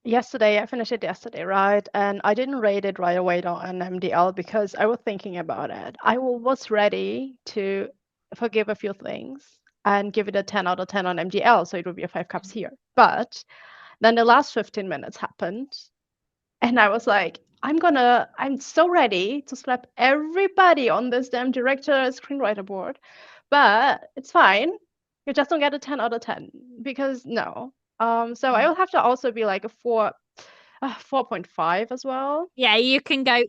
yesterday, I finished it yesterday, right? And I didn't rate it right away on MDL because I was thinking about it. Was ready to forgive a few things and give it a 10 out of 10 on MDL. So it would be a 5 cups here. But then the last 15 minutes happened. And I was like, I'm so ready to slap everybody on this damn director screenwriter board. But it's fine. You just don't get a 10 out of 10 because no. So I will have to also be like a 4.5 as well. Yeah, you Yeah. can go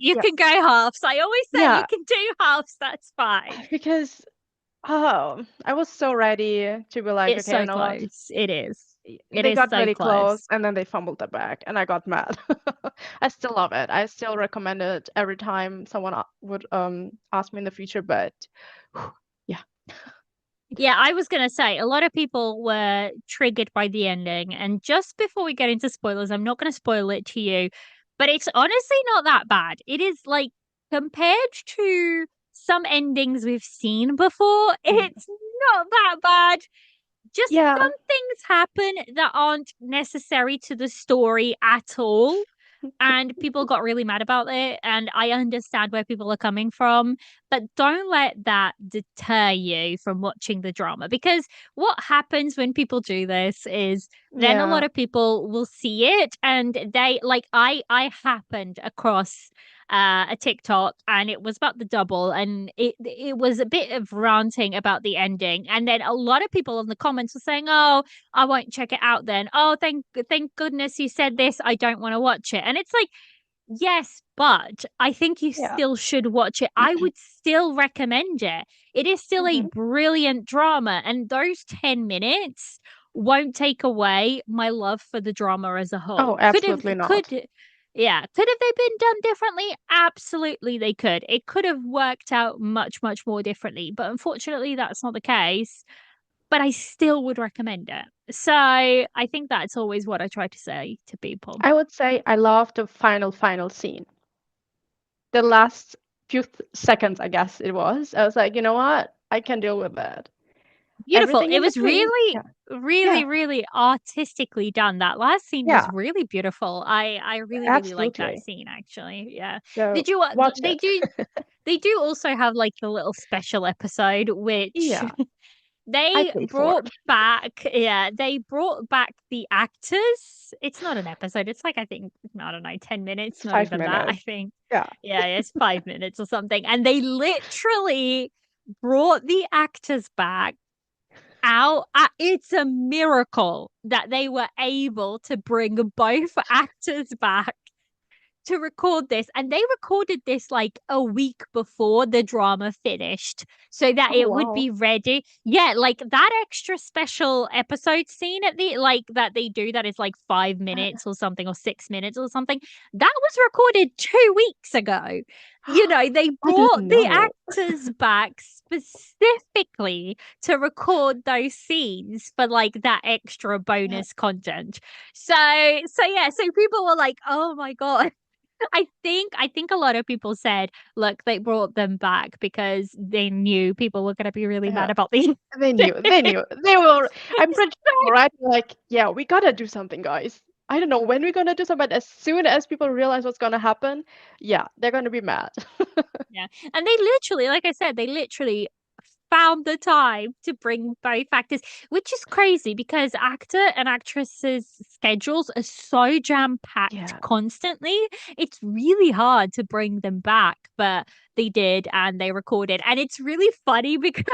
halves. I always say you Yeah, can do halves, that's fine. because I was so ready to be like, It's okay, you so know what? close. It is. It They is got so really close close. and then they fumbled the bag and I got mad. I still love it. I still recommend it every time someone would ask me in the future, but yeah. Yeah, I was gonna say a lot of people were triggered by the ending, and just before we get into spoilers, I'm not gonna spoil it to you, but it's honestly not that bad. It is like compared to some endings we've seen before, Mm. it's not that bad. Just Yeah. some things happen that aren't necessary to the story at all, and people got really mad about it, and I understand where people are coming from, but don't let that deter you from watching the drama, because what happens when people do this is then a lot Yeah. of people will see it, and they like I happened across a TikTok, and it was about the double, and it was a bit of ranting about the ending, and then a lot of people in the comments were saying, "Oh, I won't check it out then. Oh, thank goodness you said this. I don't want to watch it." And it's like, yes, but I think you Yeah. still should watch it. I would still recommend it. It is still a Hmm. brilliant drama, and those 10 minutes won't take away my love for the drama as a Oh, whole. absolutely not. Yeah, could have they been done differently? Absolutely they could. It could have worked out much, much more differently, but unfortunately that's not the case, but I still would recommend it. So I think that's always what I try to say to people. I would say I love the final scene. The last few seconds, I guess it was. I was like, you know what? I can deal with that. Beautiful. Everything It in was between. really, Yeah. Yeah. really, really artistically done. That last scene was Yeah. really beautiful. I really, really like that Absolutely. scene actually. Yeah. So Did you watch they it. they do also have like the little special episode which Yeah. I they paid for brought it. back, yeah, they brought back the actors. It's not an episode. It's like, I think, I don't know, 10 minutes, It's not five even that, I minutes. think. Yeah. Yeah, it's 5 minutes or something. And they literally brought the actors back out. It's a miracle that they were able to bring both actors back to record this, and they recorded this like a week before the drama finished so that Oh it would wow. be ready. Yeah, like that extra special episode scene at the like that they do that is like 5 minutes or something, or 6 minutes or something, that was recorded 2 weeks ago. They I brought didn't the know. actors back specifically to record those scenes for like that extra Yeah. bonus content. So yeah, so people were like, "Oh my God." I think a lot of people said, look, they brought them back because they knew people were going to be really Yeah. mad about these. They knew. They knew. They will. I'm pretty sure, right? Like, yeah, we gotta do something, guys. I don't know when we're gonna do something, but as soon as people realize what's gonna happen, yeah, they're gonna be mad. Yeah. And they literally, like I said, they literally found the time to bring both actors, which is crazy because actor and actresses' schedules are so jam packed Yeah. constantly. It's really hard to bring them back, but they did and they recorded. And it's really funny because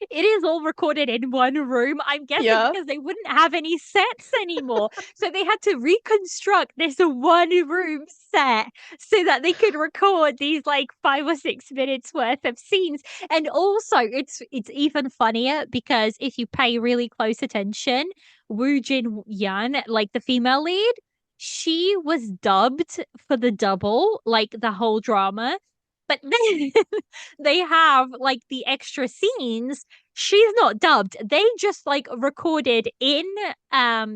it is all recorded in one room. I'm guessing Yeah. because they wouldn't have any sets anymore. So they had to reconstruct this one room set so that they could record these like 5 or 6 minutes worth of scenes. And also it's even funnier because if you pay really close attention, Woo Jin Yan, like the female lead, she was dubbed for the double, like the whole drama. But then they have like the extra scenes. She's not dubbed. They just like recorded in Yeah.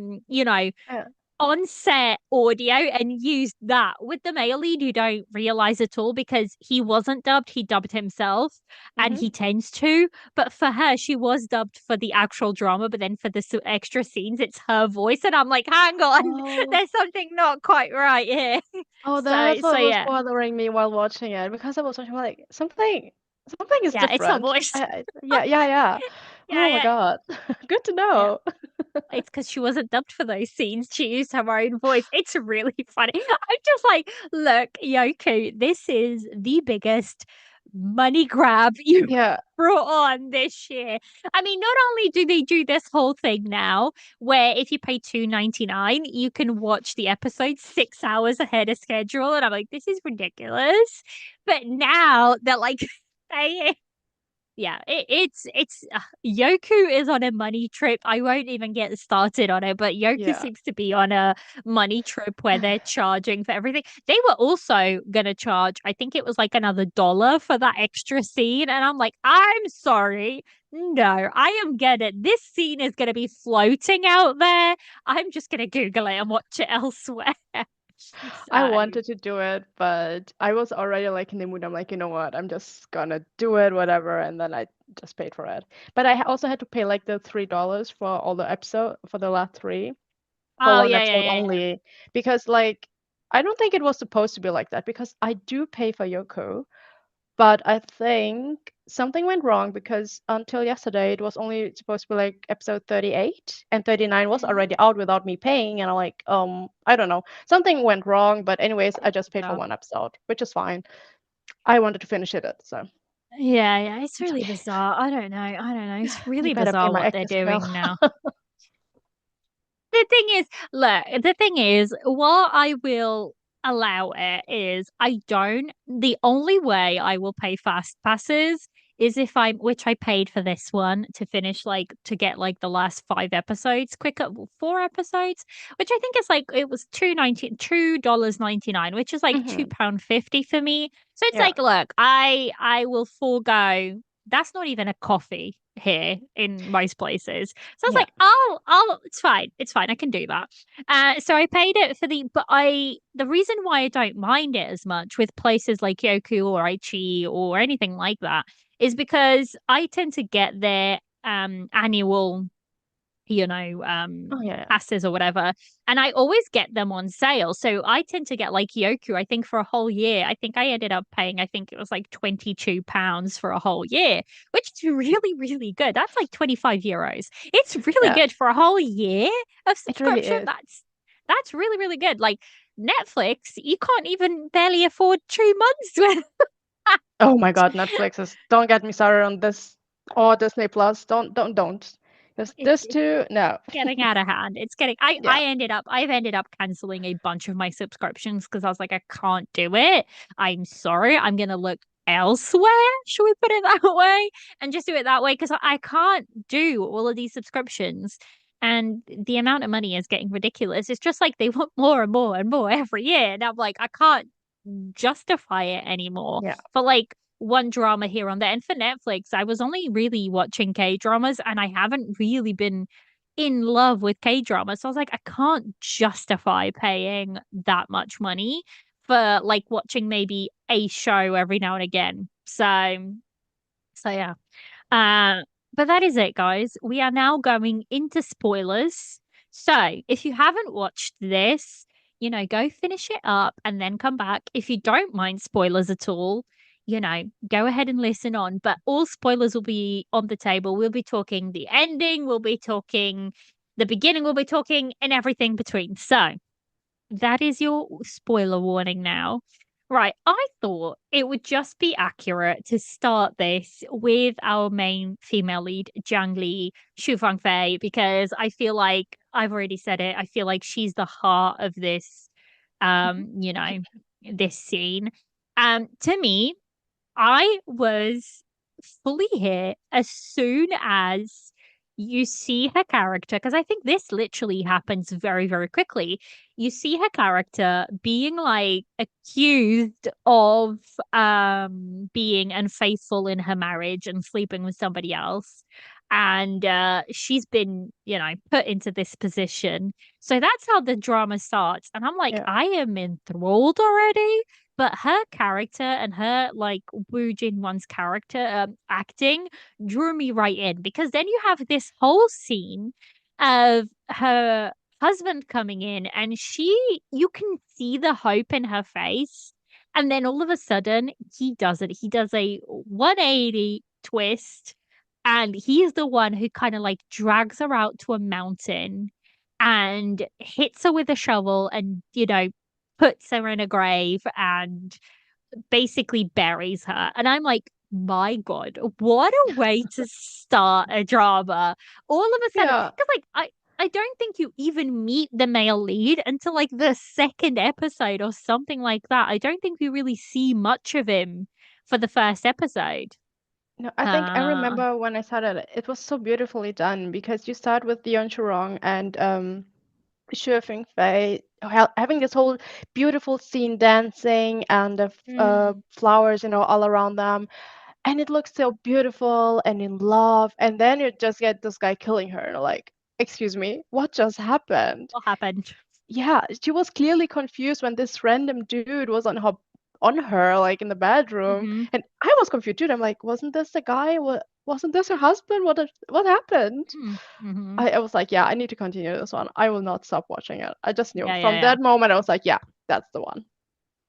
on set audio and used that with the male lead, you don't realize at all because he wasn't dubbed, he dubbed himself and Mm-hmm. he tends to. But for her, she was dubbed for the actual drama, but then for the extra scenes, it's her voice. And I'm like, hang on, Oh. there's something not quite right here. Oh, So, that's so what was yeah, bothering me while watching it because I was watching like something is yeah, it's her different. voice. Yeah, yeah, yeah. Yeah, Oh my yeah. God. Good to Yeah. know. It's because she wasn't dubbed for those scenes. She used her own voice. It's really funny. I'm just like, look, Yoku, this is the biggest money grab you Yeah. brought on this year. I mean, not only do they do this whole thing now, where if you pay $2.99, you can watch the episode 6 hours ahead of schedule, and I'm like, this is ridiculous. But now they're like saying yeah, it's Yoku is on a money trip. I won't even get started on it, but Yoku Yeah. seems to be on a money trip where they're charging for everything. They were also gonna charge, I think it was like another dollar for that extra scene, and I'm like, I'm sorry. No, I am gonna this scene is gonna be floating out there. I'm just gonna Google it and watch it elsewhere. I So wanted to do it, but I was already like in the mood. I'm like, you know what? I'm just gonna do it, whatever. And then I just paid for it. But I also had to pay like the $3 for all the episode for the last three for oh one yeah, yeah, episode yeah, yeah. only because like I don't think it was supposed to be like that because I do pay for Yoko. But I think something went wrong because until yesterday it was only supposed to be like episode 38 and 39 was Mhm. already out without me paying and I'm like, I don't know. Something went wrong, but anyways, I just paid for So one episode, which is fine. I wanted to finish it, so yeah, yeah, it's it's really okay. bizarre. I don't know. I don't know. It's You really better pay bizarre my what they're excess bill. doing now. The thing is, look, the thing is, what I will allow it is the only way I will pay fast passes is if which I paid for this one to finish, like, to get, like, the last 5 episodes quicker, 4 episodes, which I think is like, it was $2.99, which is like Hmm. £2.50 for me. So it's Yeah. like, look, I will forego, that's not even a coffee here in most places. So I was Yeah. like, it's fine, I can do that. So I paid it for the reason why I don't mind it as much with places like Yoku or Aichi or anything like that is because I tend to get their annual Oh yeah. passes or whatever. And I always get them on sale. So I tend to get like Yoku, I think for a whole year. I think I ended up paying, I think it was like £22 for a whole year, which is really, really good. That's like €25. It's really Yeah. good for a whole year of It really subscription. is. That's really, really good. Like Netflix, you can't even barely afford 2 months with. Oh my God, Netflix is don't get me started on this or Disney Plus. Don't. Because It's this too, no. getting out of hand. It's getting Yeah. I've ended up canceling a bunch of my subscriptions because I was like, I can't do it. I'm sorry. I'm gonna look elsewhere. Should we put it that way? And just do it that way because I can't do all of these subscriptions. And the amount of money is getting ridiculous. It's just like they want more and more and more every year. And I'm like, I can't justify it anymore. Yeah. For like one drama here on there. And for Netflix, I was only really watching K dramas and I haven't really been in love with K drama. So I was like, I can't justify paying that much money for like watching maybe a show every now and again. So yeah. Uh, but that is it, guys. We are now going into spoilers. So if you haven't watched this, go finish it up and then come back. If you don't mind spoilers at all, go ahead and listen on. But all spoilers will be on the table. We'll be talking the ending, we'll be talking the beginning, we'll be talking and everything between. So that is your spoiler warning now. Right, I thought it would just be accurate to start this with our main female lead, Zhang Li, Shu Fangfei, because I feel like I've already said it. I feel like she's the heart of this, Mhm. um, you know, this scene. To me, I was fully here as soon as you see her character, because I think this literally happens very, very quickly. You see her character being like accused of being unfaithful in her marriage and sleeping with somebody else. And she's been, put into this position. So that's how the drama starts. And I'm like, Yeah. I am enthralled already. But her character and her like Wu Jinwan's character acting drew me right in because then you have this whole scene of her husband coming in and you can see the hope in her face. And then all of a sudden he does it. He does a 180 twist and he's the one who kind of like drags her out to a mountain and hits her with a shovel and, puts her in a grave and basically buries her. And I'm like, my God, what a way to start a drama. All of a sudden, Yeah. because like I don't think you even meet the male lead until like the second episode or something like that. I don't think we really see much of him for the first episode. No, I think I Uh remember when I started it, it was so beautifully done because you start with Dion Churong and Xue Fei having this whole beautiful scene dancing and the mm, flowers, all around them. And it looks so beautiful and in love. And then you just get this guy killing her. And you're like, excuse me, what just happened? what happened? Yeah, she was clearly confused when this random dude was on her, like in the bedroom. Hmm. And I was confused too. I'm like, wasn't this the guy? Wasn't this her husband? What happened? Mm-hmm. I was like, yeah, I need to continue this one. I will not stop watching it. I just knew Yeah, yeah, from yeah. that moment, I was like, yeah, that's the one.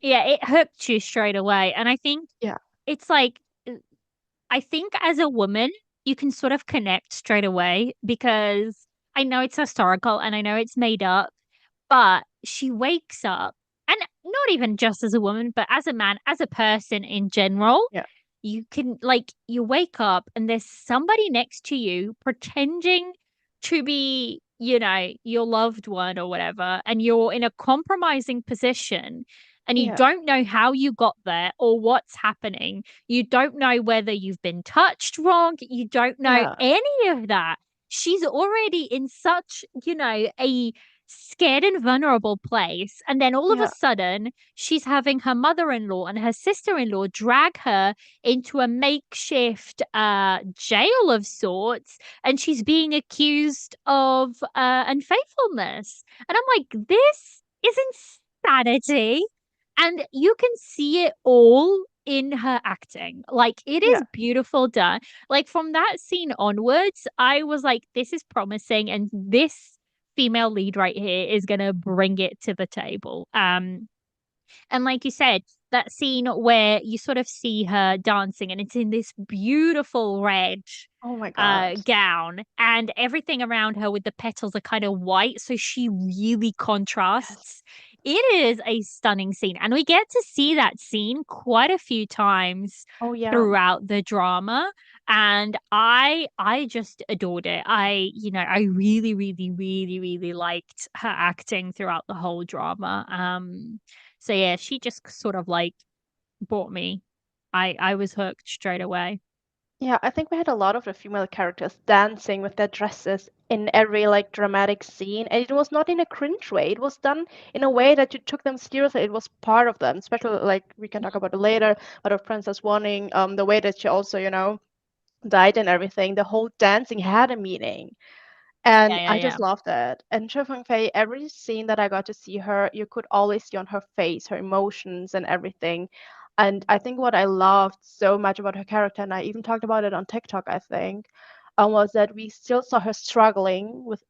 Yeah, it hooked you straight away. And I think Yeah, it's like I think as a woman, you can sort of connect straight away because I know it's historical and I know it's made up, but she wakes up, and not even just as a woman, but as a man, as a person in general, yeah, you can like you wake up and there's somebody next to you pretending to be, your loved one or whatever, and you're in a compromising position and you yeah, don't know how you got there or what's happening. You don't know whether you've been touched wrong. You don't know yeah, any of that. She's already in such, a scared and vulnerable place. And then all of a yeah, sudden, she's having her mother in law and her sister in law drag her into a makeshift jail of sorts. And she's being accused of unfaithfulness. And I'm like, this is insanity. And you can see it all in her acting. Like it is yeah. beautiful done. Like from that scene onwards, I was like, this is promising, and this female lead right here is gonna bring it to the table. And like you said, that scene where you sort of see her dancing and it's in this beautiful red Oh my God. gown and everything around her with the petals are kind of white. So she really Yes. contrasts It is a stunning scene, and we get to see that scene quite a few times Oh yeah. throughout the drama, and I just adored it. I really, really, really, really liked her acting throughout the whole drama. So yeah, she just sort of like bought me. I was hooked straight away. Yeah, I think we had a lot of the female characters dancing with their dresses in every like dramatic scene, and it was not in a cringe way. It was done in a way that you took them seriously. It was part of them, especially like we can talk about it later, but of Princess Warning, the way that she also, died and everything. The whole dancing had a meaning. Yeah, And yeah, I yeah. just loved it. And Xu Fengfei, every scene that I got to see her, you could always see on her face, her emotions and everything. And I think what I loved so much about her character, and I even talked about it on TikTok, I think, was that we still saw her struggling with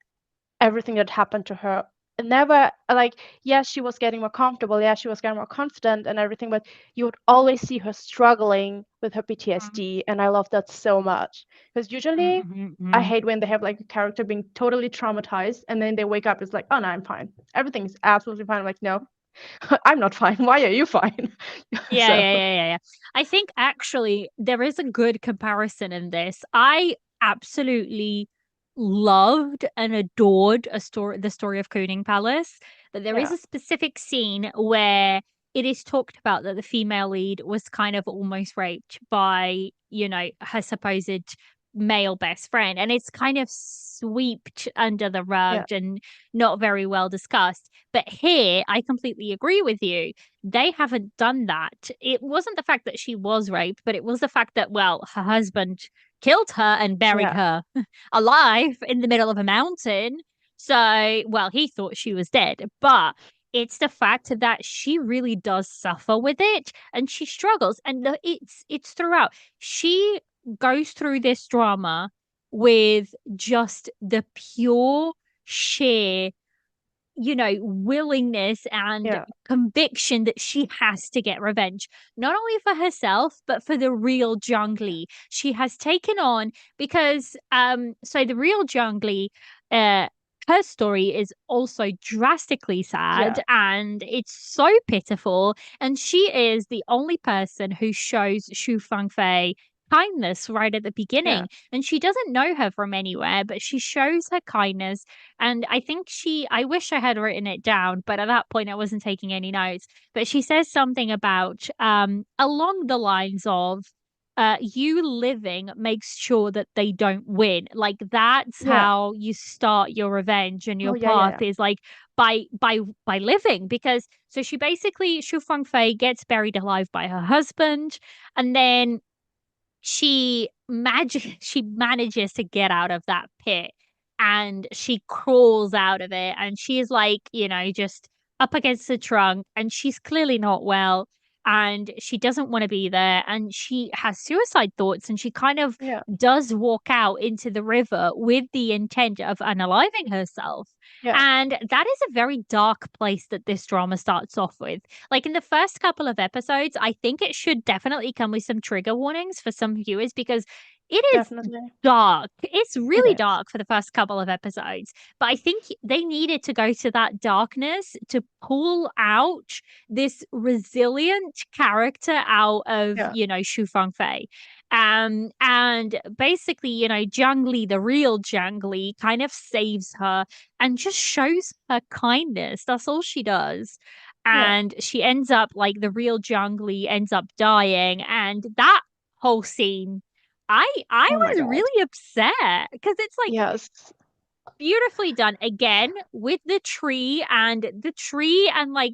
everything that happened to her. Never like, yes, she was getting more comfortable, yes, she was getting more confident and everything, but you would always see her struggling with her PTSD, and I love that so much. Because usually I Mm-hmm. hate when they have like a character being totally traumatized and then they wake up, it's like, oh no, I'm fine. Everything's absolutely fine. I'm like, no, I'm not fine. Why are you fine? Yeah, So yeah, yeah, yeah, yeah. I think actually there is a good comparison in this. I absolutely loved and adored the story of Cooning Palace, but there is yeah, a specific scene where it is talked about that the female lead was kind of almost raped by, her supposed male best friend, and it's kind of swept under the yeah, rug and not very well discussed. But here, I completely agree with you, they haven't done that. It wasn't the fact that she was raped, but it was the fact that, well, her husband killed her and buried yeah, her alive in the middle of a mountain. So, well, he thought she was dead, but it's the fact that she really does suffer with it and she struggles, and it's throughout. She goes through this drama with just the pure sheer willingness and yeah, conviction that she has to get revenge, not only for herself, but for the real Zhongli. She has taken on because, so the real Zhongli, uh, her story is also drastically sad yeah, and it's so pitiful. And she is the only person who shows Shu Fangfei kindness right at the yeah, beginning. And she doesn't know her from anywhere, but she shows her kindness, and I think I wish I had written it down, but at that point I wasn't taking any notes. But she says something about, along the lines of, you living makes sure that they don't win. Like that's yeah. how you start your revenge and Oh your yeah, yeah, path yeah, is like by living. Because so she basically, Shu Fengfei gets buried alive by her husband, and then she manages to get out of that pit, and she crawls out of it, and she's like, just up against the trunk, and she's clearly not well, and she doesn't want to be there, and she has suicide thoughts, and she kind of yeah, does walk out into the river with the intent of unaliving herself. yeah, And that is a very dark place that this drama starts off with. Like in the first couple of episodes, I think it should definitely come with some trigger warnings for some viewers because it is definitely. dark. It's It really is. dark for the first couple of episodes. But I think they needed to go to that darkness to pull out this resilient character out of, Yeah, Shu Fangfei. And basically, Zhang Li, the real Zhang Li, kind of saves her and just shows her kindness. That's all she does. yeah. And she ends up like the real Zhang Li ends up dying. And that whole scene, I Oh my was God. really upset because it's like Yes. beautifully done again with the tree and like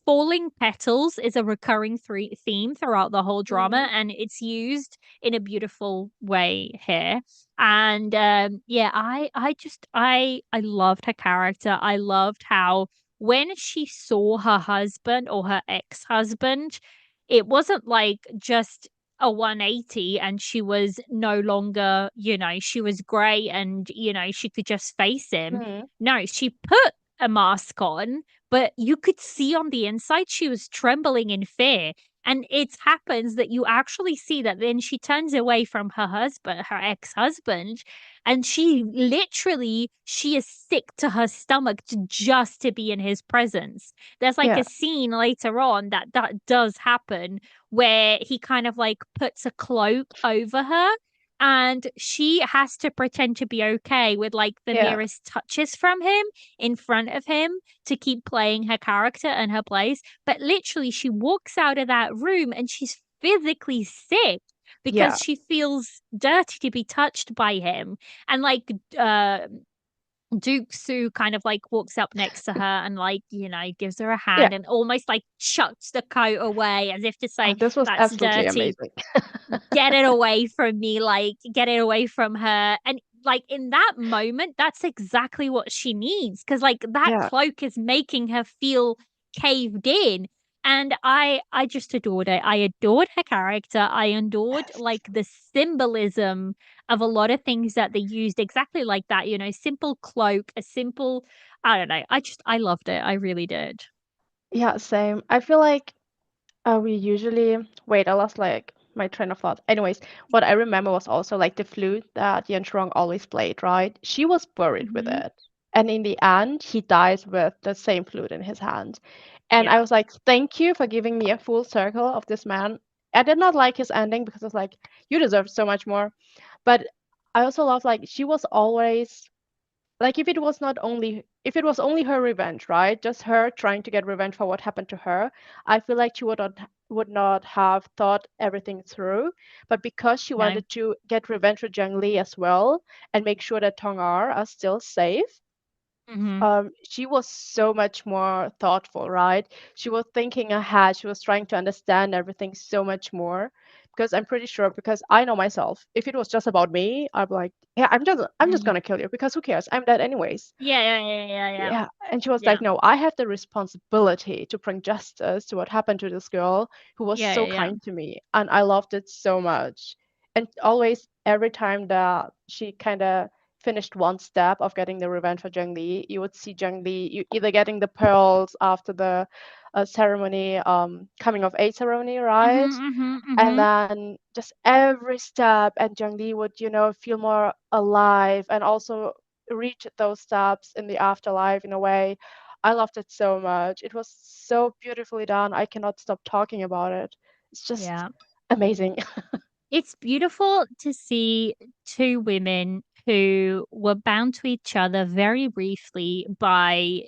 falling petals is a recurring theme throughout the whole drama, Mm, and it's used in a beautiful way here. And yeah, I loved her character. I loved how when she saw her husband or her ex-husband, it wasn't like just a 180 and she was no longer, she was great and, she could just face him. mm, No, she put a mask on, but you could see on the inside she was trembling in fear. And it happens that you actually see that then she turns away from her husband, her ex-husband, and she is sick to her stomach just to be in his presence. There's like Yeah. a scene later on that does happen where he kind of like puts a cloak over her and she has to pretend to be okay with like the Yeah. merest touches from him in front of him to keep playing her character and her place. But literally, she walks out of that room and she's physically sick Yeah. because she feels dirty to be touched by him. And like, Duke Soo kind of like walks up next to her and like, gives her a Yeah. hand and almost like chucks the coat away as if to say, This was that's absolutely dirty, amazing. get it away from me, like get it away from her. And like in that moment, that's exactly what she needs because like that Yeah. cloak is making her feel caved in. And I just adored it. I adored her character. I adored like the symbolism of a lot of things that they used exactly like that, simple cloak, a simple, I don't know. I loved it. I really did. Yeah, same. I feel like we usually wait, I lost like my train of thought. Anyways, what I remember was also like the flute that Yen Shuang always played, right? She was buried with Hmm. it. And in the end, he dies with the same flute in his hand. And I Yeah. was like, thank you for giving me a full circle of this man. I did not like his ending because I was like, you deserve so much more. But I also love like she was always like if it was only her revenge, right? Just her trying to get revenge for what happened to her, I feel like she would not have thought everything through. But because she No. wanted to get revenge for Zhang Li as well and make sure that Tong Ar are still safe, Hmm. she was so much more thoughtful, right? She was thinking ahead. She was trying to understand everything so much more. Because I'm pretty sure, because I know myself, if it was just about me, I'd be like, yeah, I'm just Hmm. gonna kill you because who cares? I'm dead anyways. Yeah, yeah, yeah, yeah, yeah. Yeah. And she was Yeah. like, no, I have the responsibility to bring justice to what happened to this girl who was Yeah, so yeah, yeah. kind to me. And I loved it so much. And always, every time that she kind of finished one step of getting the revenge for Zheng Li, you would see Zheng Li either getting the pearls after the ceremony, coming of age ceremony, right? Mhm, mhm, And mhm. then just every step, and Zheng Li would, feel more alive and also reach those steps in the afterlife in a way. I loved it so much. It was so beautifully done. I cannot stop talking about it. It's just Yeah. amazing. It's beautiful to see two women who were bound to each other very briefly by,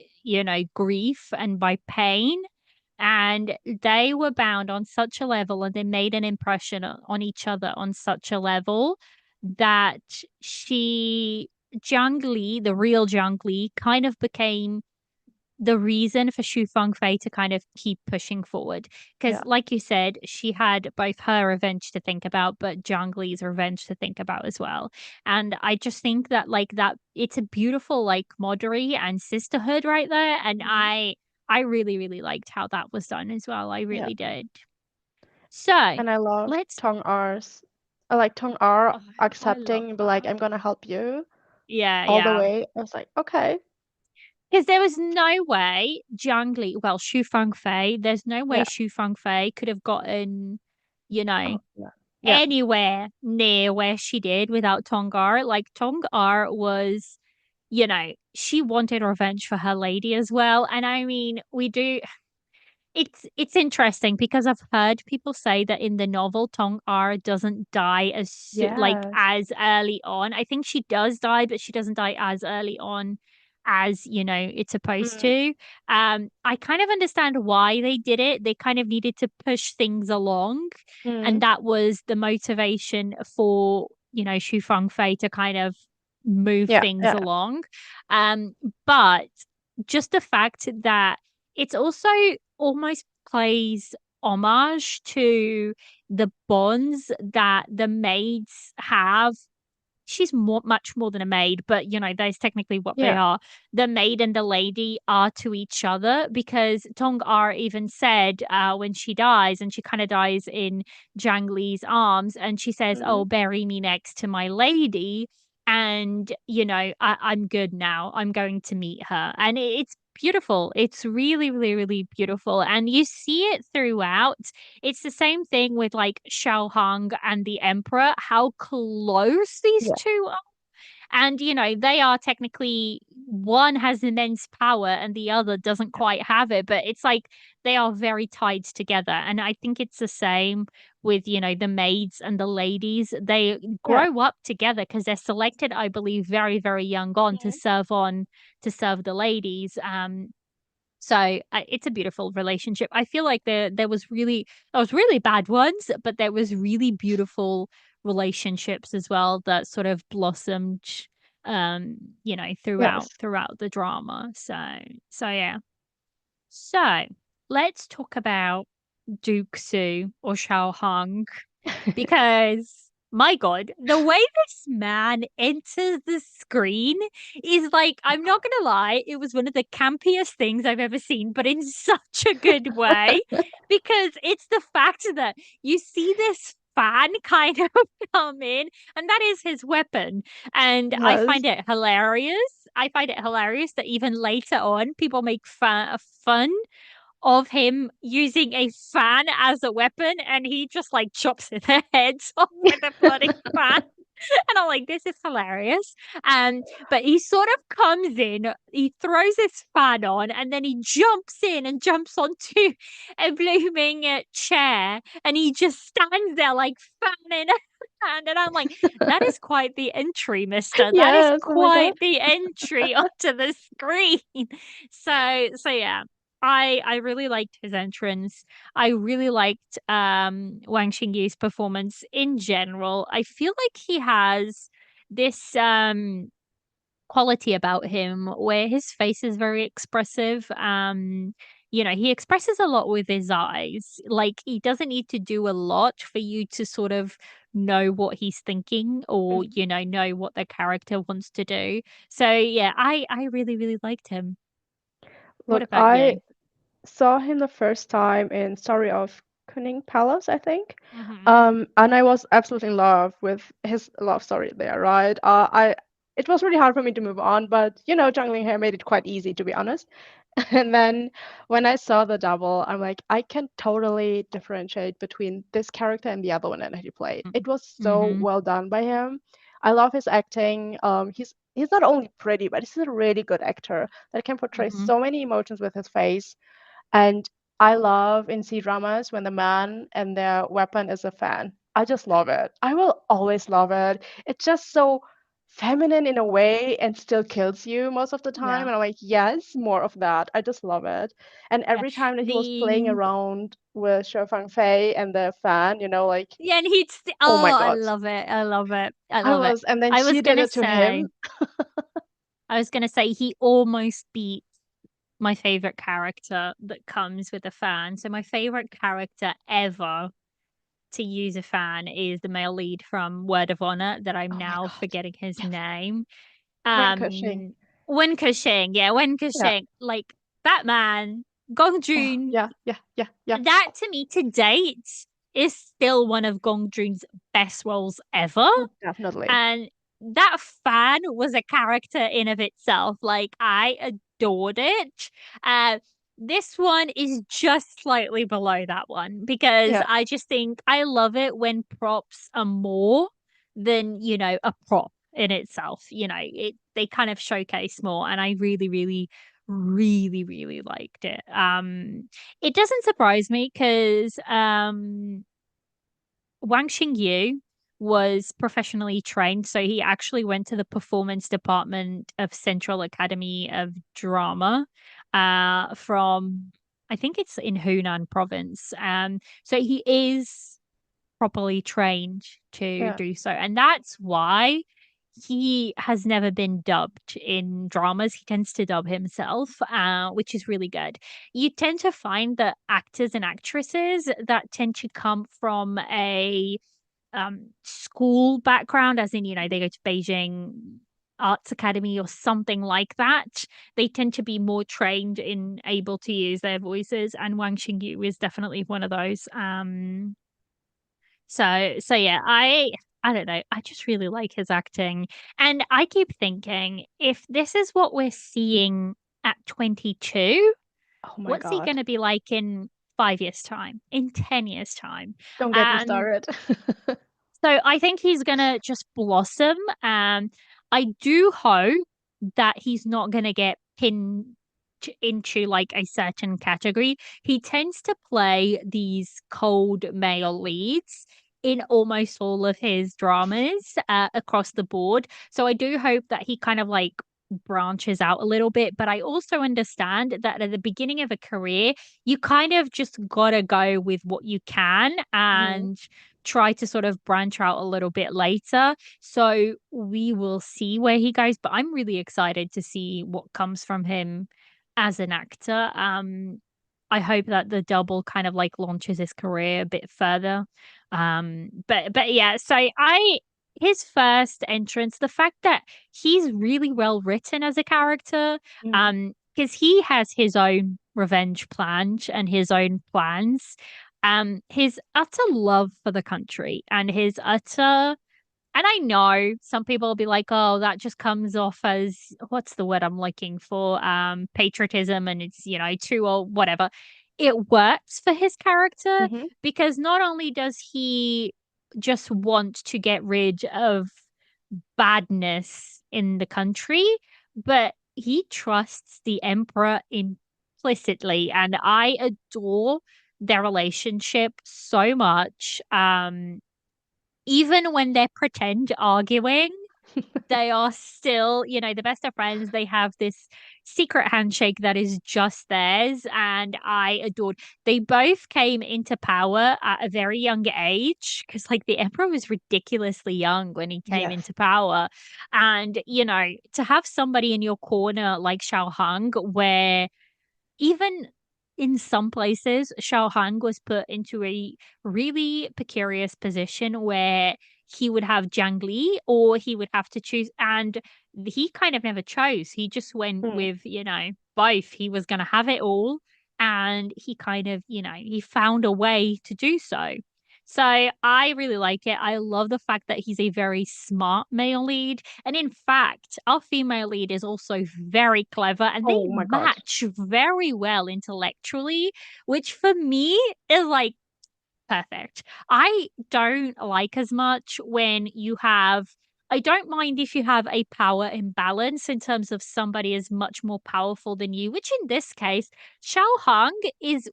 grief and by pain. And they were bound on such a level and they made an impression on each other on such a level that Zhang Li, the real Zhang Li, kind of became the reason for Xu Fengfei to kind of keep pushing forward. Because, Yeah. like you said, she had both her revenge to think about, but Zhang Li's revenge to think about as well. And I just think that, like, that it's a beautiful, like, camaraderie and sisterhood right there. And Mhm. I really, really liked how that was done as well. I Yeah. really did. So And I love let's, Tong R's. I like Tong R oh, I love accepting and be like, that. I'm gonna help you Yeah, all the yeah. way. I was like, okay. Because there was no way Jiang Li, well, Xu Fengfei, there's no way Yeah. Xu Fengfei could have gotten, you know, Oh, yeah. Yeah. anywhere near where she did without Tongar. Like Tongar was, she wanted revenge for her lady as well. And I mean, we do it's interesting because I've heard people say that in the novel Tong R doesn't die like Yes. as early on. I think she does die, but she doesn't die as early on as it's supposed Mm, to. I kind of understand why they did it. They kind of needed to push things along, and mm. that was the motivation for Xu Fengfei to kind of move Yeah. things Yeah. along. Um, but just the fact that it's also almost plays homage to the bonds that the maids have. She's much more than a maid, but that's technically what they Yeah. are. The maid and the lady are to each other because Tong R even said when she dies, and she kind of dies in Zhang Li's arms, and she says, Mm, "Oh, bury me next to my lady." And I'm good now. I'm going to meet her, and it's beautiful. It's really, really, really beautiful. And you see it throughout. It's the same thing with like Shao Hong and the Emperor, how close these Yeah, two are. And, they are technically one has immense power and the other doesn't yeah, quite have it, but it's like they are very tied together. And I think it's the same with, the maids and the ladies. They yeah. grow up together because they're selected, I believe, very, very young on Mhm. to serve the ladies. So it's a beautiful relationship. I feel like there was really bad ones, but there was really beautiful relationships as well that sort of blossomed, Yes. throughout the drama. So yeah. So let's talk about Duke Su or Shao Hong because my God, the way this man enters the screen is like, I'm not gonna lie, it was one of the campiest things I've ever seen, but in such a good way. Because it's the fact that you see this fan kind of come in, and that is his weapon. And I Yes. find it hilarious. I find it hilarious that even later on, people make fun of him using a fan as a weapon and he just like chops their heads off with a bloody fan. And I'm like, this is hilarious. But he sort of comes in, he throws his fan on, and then he jumps in and jumps onto a blooming chair, and he just stands there like fanning hand. And I'm like, that is quite the entry, mister. That is Yes. Oh my God. quite the entry onto the screen. So yeah. I really liked his entrance. I really liked Wang Xingyu's performance in general. I feel like he has this quality about him where his face is very expressive. He expresses a lot with his eyes. Like he doesn't need to do a lot for you to sort of know what he's thinking or Mm. know what the character wants to do. So yeah, I really really liked him. What Look, about I you? saw him the first time in Story of Kunning Palace, I think. Hmm. And I was absolutely in love with his love story there, right? It was really hard for me to move on, but Zhang Linghe made it quite easy, to be honest. And then when I saw the double, I'm like, I can totally differentiate between this character and the other one that he played. It was so Hmm. well done by him. I love his acting. He's not only pretty, but he's a really good actor that can portray Hmm. so many emotions with his face. And I love in C-dramas when the man and their weapon is a fan. I just love it. I will always love it. It's just so feminine in a way and still kills you most of the time. Yeah. And I'm like, yes, more of that. I just love it. And Yeah. every time that he was playing The around with Shou Fei and the fan, like, Yeah, and oh my I God. love it. I love it. I love it. And then I was she did gonna it to say, him. he almost beat my favorite character that comes with a fan. So my favorite character ever to use a fan is the male lead from Word of Honor that I'm Oh my now God. forgetting his Yes. name. Wen Kexing. Wen Kexing. Yeah, Wen Yeah. Kexing. Like that man, Gong Oh, Jun, yeah, yeah, yeah, yeah. that to me to date is still one of Gong Jun's best roles ever. Oh, definitely. And that fan was a character in of itself. Like I adored it. Uh this one is just slightly below that one because Yeah. I just think I love it when props are more than, a prop in itself. They kind of showcase more and I really, really, really, really liked it. It doesn't surprise me because Wang Xingyu was professionally trained, so he actually went to the performance department of Central Academy of Drama, from I think it's in Hunan province. So he is properly trained to Yeah. do so, and that's why he has never been dubbed in dramas. He tends to dub himself, which is really good. You tend to find that actors and actresses that tend to come from a school background, as in, they go to Beijing Arts Academy or something like that. They tend to be more trained in able to use their voices, and Wang Xingyu is definitely one of those. So yeah, I don't know. I just really like his acting. And I keep thinking if this is what we're seeing at 22. Oh my What's he God. going to be like in 5 years' time, in 10 years' time? Don't get me And started. so I think he's going to just blossom. I do hope that he's not going to get pinned into like a certain category. He tends to play these cold male leads in almost all of his dramas across the board. So I do hope that he kind of like branches out a little bit, but I also understand that at the beginning of a career, you kind of just gotta go with what you can Mhm. and try to sort of branch out a little bit later. So we will see where he goes, but I'm really excited to see what comes from him as an actor. I hope that the double kind of like launches his career a bit further. But yeah, so I his first entrance, the fact that he's really well written as a character, Mm. because he has his own revenge plans and his own plans, his utter love for the country and his utter and I know some people will be like, oh, that just comes off as what's the word I'm looking for? Patriotism and it's, too or whatever. It works for his character Mhm. because not only does he just want to get rid of badness in the country, but he trusts the emperor implicitly. And I adore their relationship so much. Even when they're pretend arguing, they are still, the best of friends. They have this secret handshake that is just theirs. And I adored. They both came into power at a very young age because, like, the emperor was ridiculously young when he came Yes. into power. And, to have somebody in your corner like Shao Hung, where even in some places, Shao Hang was put into a really precarious position where he would have Jiang Li or he would have to choose. And he kind of never chose. He just went Mm. with, both. He was going to have it all. And he kind of, he found a way to do so. So I really like it. I love the fact that he's a very smart male lead. And in fact, our female lead is also very clever and they Oh my God. match very well intellectually, which for me is like perfect. I don't like as much when you have I don't mind if you have a power imbalance in terms of somebody is much more powerful than you, which in this case, Shao Hung has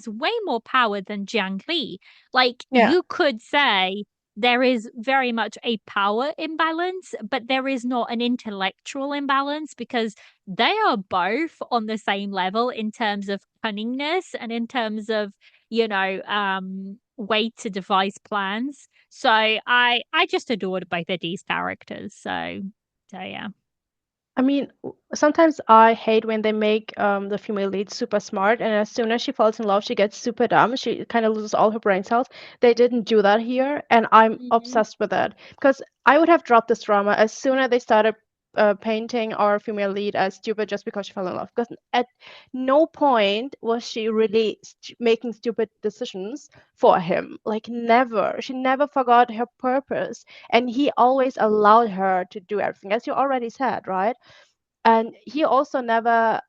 way more power than Jiang Li. Like Yeah. you could say there is very much a power imbalance, but there is not an intellectual imbalance because they are both on the same level in terms of cunningness and in terms of way to devise plans. So I just adored both of these characters. So yeah. I mean, sometimes I hate when they make the female lead super smart, and as soon as she falls in love, she gets super dumb. She kind of loses all her brain cells. They didn't do that here, and I'm Mhm. obsessed with that because I would have dropped this drama as soon as they started painting our female lead as stupid just because she fell in love. Because at no point was she really making stupid decisions for him. Like never. She never forgot her purpose, and he always allowed her to do everything, as you already said, right? And he also never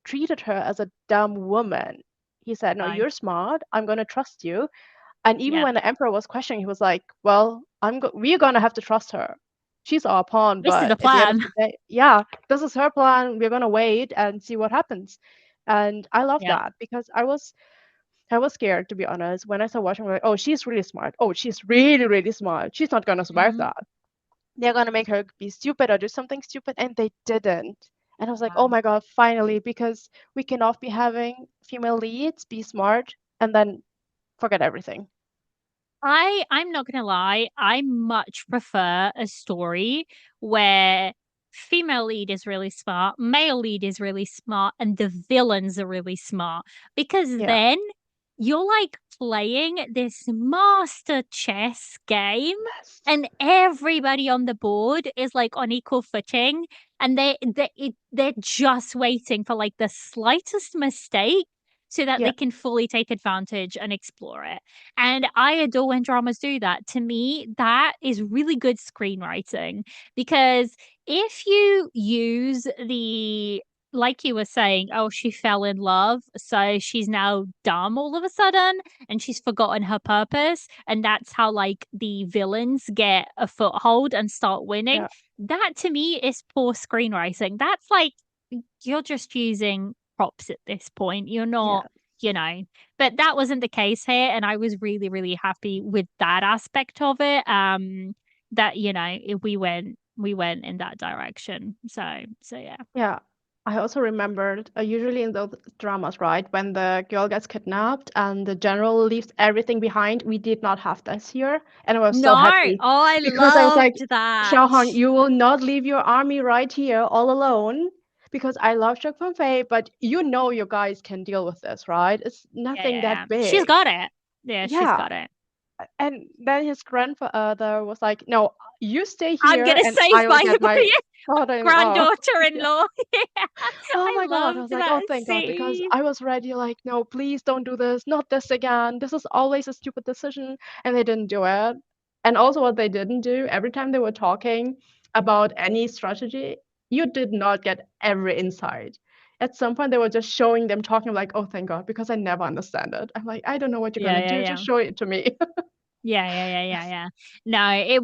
treated her as a dumb woman. He said, no, No. you're smart. I'm going to trust you. And even Yeah. when the emperor was questioning, he was like, well, we're going to have to trust her. She's our pawn, This is but the at the end of plan. the day, yeah, this is her plan. We're going to wait and see what happens. And I love Yeah. that because I was scared, to be honest. When I started watching, I'm like, oh, she's really smart. Oh, she's really, really smart. She's not going to survive Mhm. that. They're gonna make her be stupid or do something stupid, and they didn't. And I was like, oh No. my God, finally, because we cannot be having female leads be smart and then forget everything. I'm not gonna lie, I much prefer a story where female lead is really smart, male lead is really smart, and the villains are really smart. Because Yeah. then you're like playing this master chess game, Yes. and everybody on the board is like on equal footing, and they're just waiting for like the slightest mistake so that Yeah. they can fully take advantage and explore it. And I adore when dramas do that. To me, that is really good screenwriting because if you use the like you were saying, oh, she fell in love, so she's now dumb all of a sudden, and she's forgotten her purpose, and that's how like the villains get a foothold and start winning. Yeah, That to me is poor screenwriting. That's like you're just using props at this point. You're yeah, not, you know, but that wasn't the case here, and I was really, really happy with that aspect of it. That we went in that direction. So yeah. yeah. I also remembered, usually in those dramas, right, when the girl gets kidnapped and the general leaves everything behind, we did not have this here. And I was so No, happy oh, I because I was like, loved that. Xiaohong, you will not leave your army right here all alone because I love Shuk Fei, but you know your guys can deal with this, right? It's Yeah, nothing yeah, that yeah. She's big. got it. Yeah, she's Yeah. got it. And then his grandfather was like, no, you stay I'm here gonna and save I will my get my father-in-law. Yeah. granddaughter-in-law. Yeah, Oh I my God. I loved was like, that oh, thank God, because scene. I was ready, like, no, please don't do this, not this again. This is always a stupid decision. And they didn't do it. And also, what they didn't do, every time they were talking about any strategy, you did not get every insight. At some point, they were just showing them talking, like, oh, thank God, because I never understand it. I'm like, I don't know what you're Yeah, gonna yeah, do, yeah. just show it to me. Yeah, yeah, yeah, yeah, yeah. No, it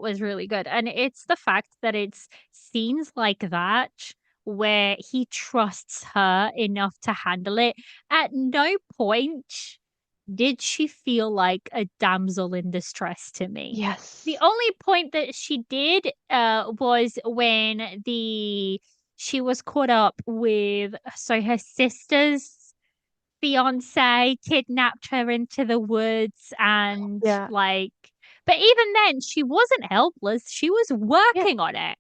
was really good. And it's the fact that it's scenes like that where he trusts her enough to handle it. At no point did she feel like a damsel in distress to me. The Yes. only point that she did was when the she was caught up with so her sister's fiance kidnapped her into the woods and Yeah. like but even then she wasn't helpless. She was Yeah. working on it.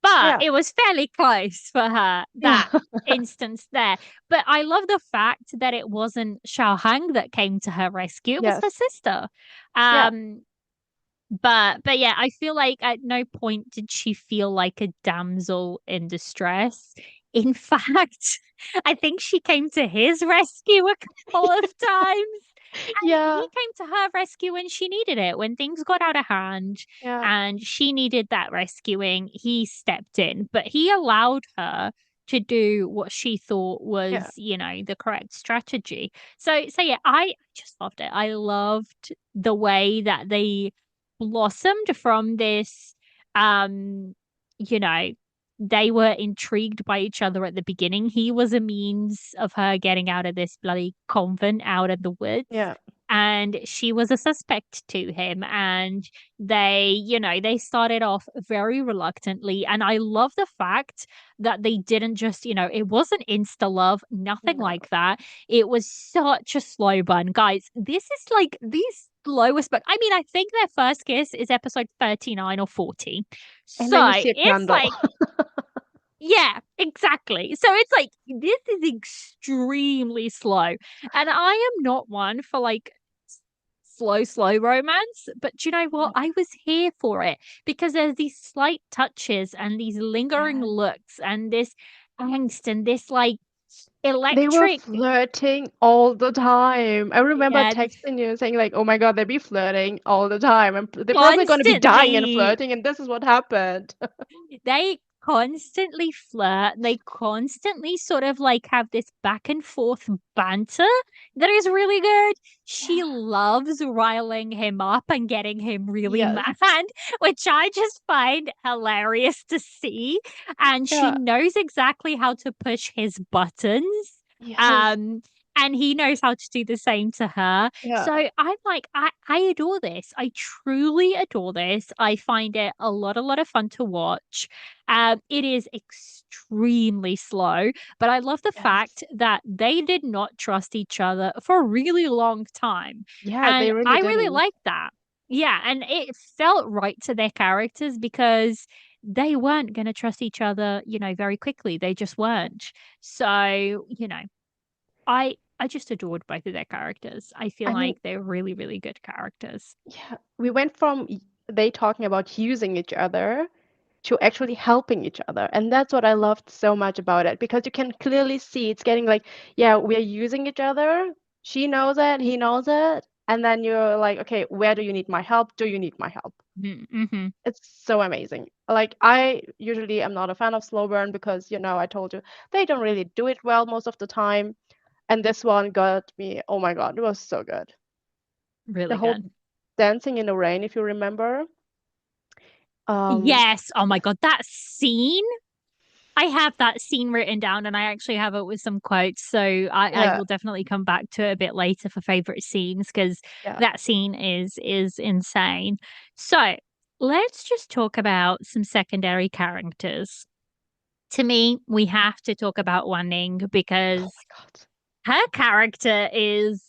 But Yeah. it was fairly close for her Yeah. that instance there. But I love the fact that it wasn't Xiao Hang that came to her rescue. It was her Yes. sister. Yeah. Um but yeah, I feel like at no point did she feel like a damsel in distress. In fact, I think she came to his rescue a couple of times. And he Yeah. came to her rescue when she needed it, when things got out of hand Yeah. and she needed that rescuing. He stepped in, but he allowed her to do what she thought Yeah. was, the correct strategy. So yeah, I just loved it. I loved the way that they blossomed from this um you know they were intrigued by each other at the beginning. He was a means of her getting out of this bloody convent out of the woods, Yeah. and she was a suspect to him, and they started off very reluctantly, and I love the fact that they didn't just, it wasn't insta love, nothing No. like that. It was such a slow burn, guys. This is like the slowest, but I mean, I think their first kiss is episode 39 or 40. And So then you see a it's candle. like, yeah, exactly. So it's like this is extremely slow. And I am not one for like slow romance, but do you know what? I was here for it because there's these slight touches and these lingering Yeah. looks and this angst and this like They were electric. flirting all the time. I remember Yeah, texting you saying like, "Oh my God, they be flirting all the time, and they're probably going to be dying and constantly. flirting, and this is what happened." They constantly flirt. They constantly sort of like have this back and forth banter that is really good. She Yeah. loves riling him up and getting him really Yes. mad, which I just find hilarious to see. And she Yeah. knows exactly how to push his buttons. Yes. Um, and he knows how to do the same to her. Yeah. So I'm like, I adore this. I truly adore this. I find it a lot of fun to watch. It is extremely slow, but I love the Yes. fact that they did not trust each other for a really long time. Yeah, they And really I really didn't. like that. Yeah, and it felt right to their characters because they weren't going to trust each other, very quickly. They just weren't. So, I just adored both of their characters. I feel I mean, like they're really, really good characters. yeah, we went from they talking about using each other to actually helping each other. And that's what I loved so much about it because you can clearly see it's getting like, yeah, we're using each other. She knows it, he knows it. And then you're like, okay, where do you need my help? Do you need my help? Mm-hmm. It's so amazing. Like I usually am not a fan of slow burn because, I told you they don't really do it well most of the time. And this one got me, oh my God, it was so good. The Really whole good. dancing in the rain, if you remember. Um, Yes. Oh my God, that scene. I have that scene written down and I actually have it with some quotes. So I yeah, will definitely come back to it a bit later for favorite scenes because yeah. that scene is insane. So let's just talk about some secondary characters. To me, we have to talk about Wan Ning Oh because my God. her character is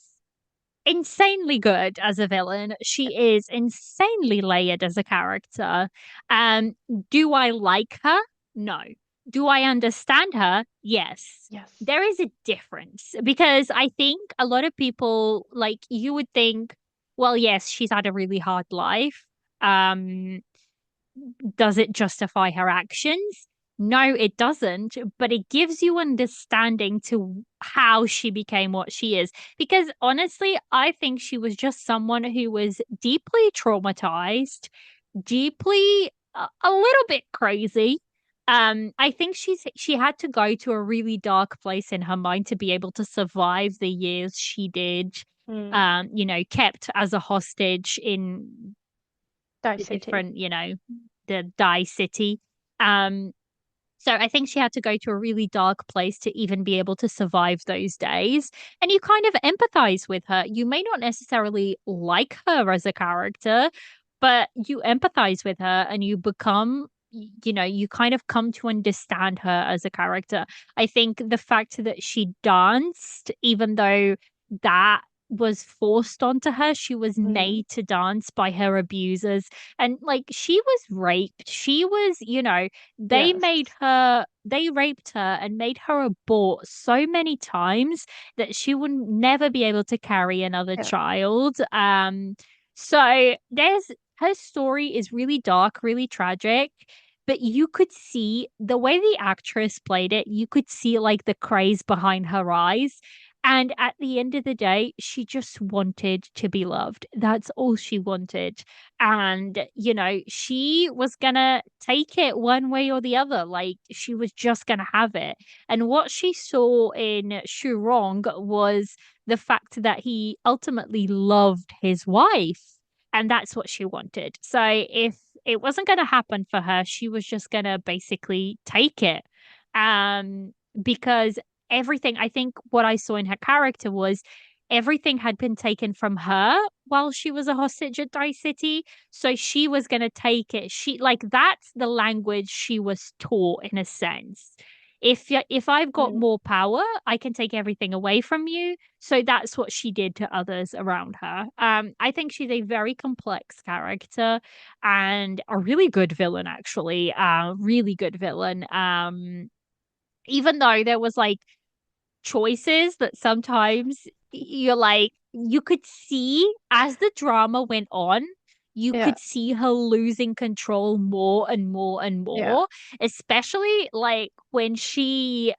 insanely good as a villain. She is insanely layered as a character. Um, do I like her? No. Do I understand her? Yes. Yes. There is a difference because I think a lot of people like you would think, well, yes, she's had a really hard life. Um, does it justify her actions? No, it doesn't, but it gives you understanding to how she became what she is. Because honestly, I think she was just someone who was deeply traumatized, deeply a little bit crazy. I think she had to go to a really dark place in her mind to be able to survive the years she did. Mm. Kept as a hostage in Die the City. different, the Dai City. Um, so I think she had to go to a really dark place to even be able to survive those days. And you kind of empathize with her. You may not necessarily like her as a character, but you empathize with her and you become, you kind of come to understand her as a character. I think the fact that she danced, even though that was forced onto her, she was Mm. made to dance by her abusers. And like she was raped. She was, Yes. they raped her and made her abort so many times that she would never be able to carry another Yeah. child. So there's her story is really dark, really tragic, but you could see the way the actress played it, you could see like the craze behind her eyes. And at the end of the day, she just wanted to be loved. That's all she wanted. And, she was gonna take it one way or the other. Like, she was just gonna have it. And what she saw in Shu Rong was the fact that he ultimately loved his wife. And that's what she wanted. So if it wasn't gonna happen for her, she was just gonna basically take it. Because everything, I think what I saw in her character was everything had been taken from her while she was a hostage at Dai City. So she was going to take it. That's the language she was taught in a sense. If I've got Mm. more power, I can take everything away from you. So that's what she did to others around her. I think she's a very complex character and a really good villain, actually. Really good villain. Even though there was like choices that sometimes you're like you could see as the drama went on, you Yeah. could see her losing control more and more and Yeah. more, especially like when she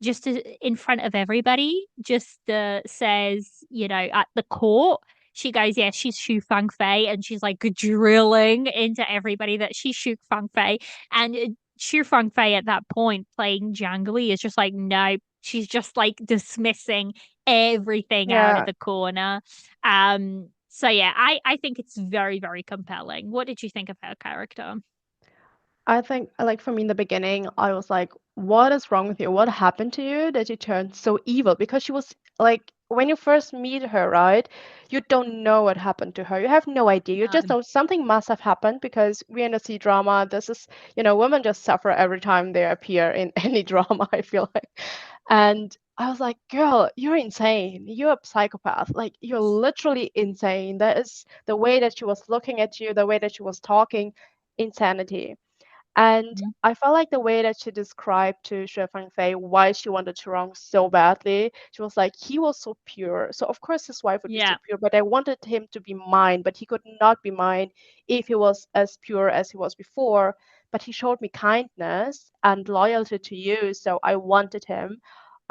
just in front of everybody just says, at the court, she goes, yeah, she's Shu Fang Fei, and she's like drilling into everybody that she's Shu Fang Fei. And Shu Fang Fei at that point playing Jiang Li is just like, no, she's just like dismissing everything out of Yeah. the corner. So yeah, I think it's very, very compelling. What did you think of her character? I think, like, for me in the beginning, I was like, what is wrong with you? What happened to you that you turned so evil? Because she was like, when you first meet her, right? You don't know what happened to her. You have no idea. You just No. know something must have happened because we're in a C drama. This is, women just suffer every time they appear in any drama, I feel like. And I was like, girl, you're insane. You're a psychopath. Like, you're literally insane. That is the way that she was looking at you, the way that she was talking, insanity. And Mhm. I felt like the way that she described to Xue Fangfei why she wanted Chirong so badly, she was like, he was so pure. So of course his wife would be so Yeah. pure, but I wanted him to be mine, but he could not be mine if he was as pure as he was before. But he showed me kindness and loyalty to you, so I wanted him.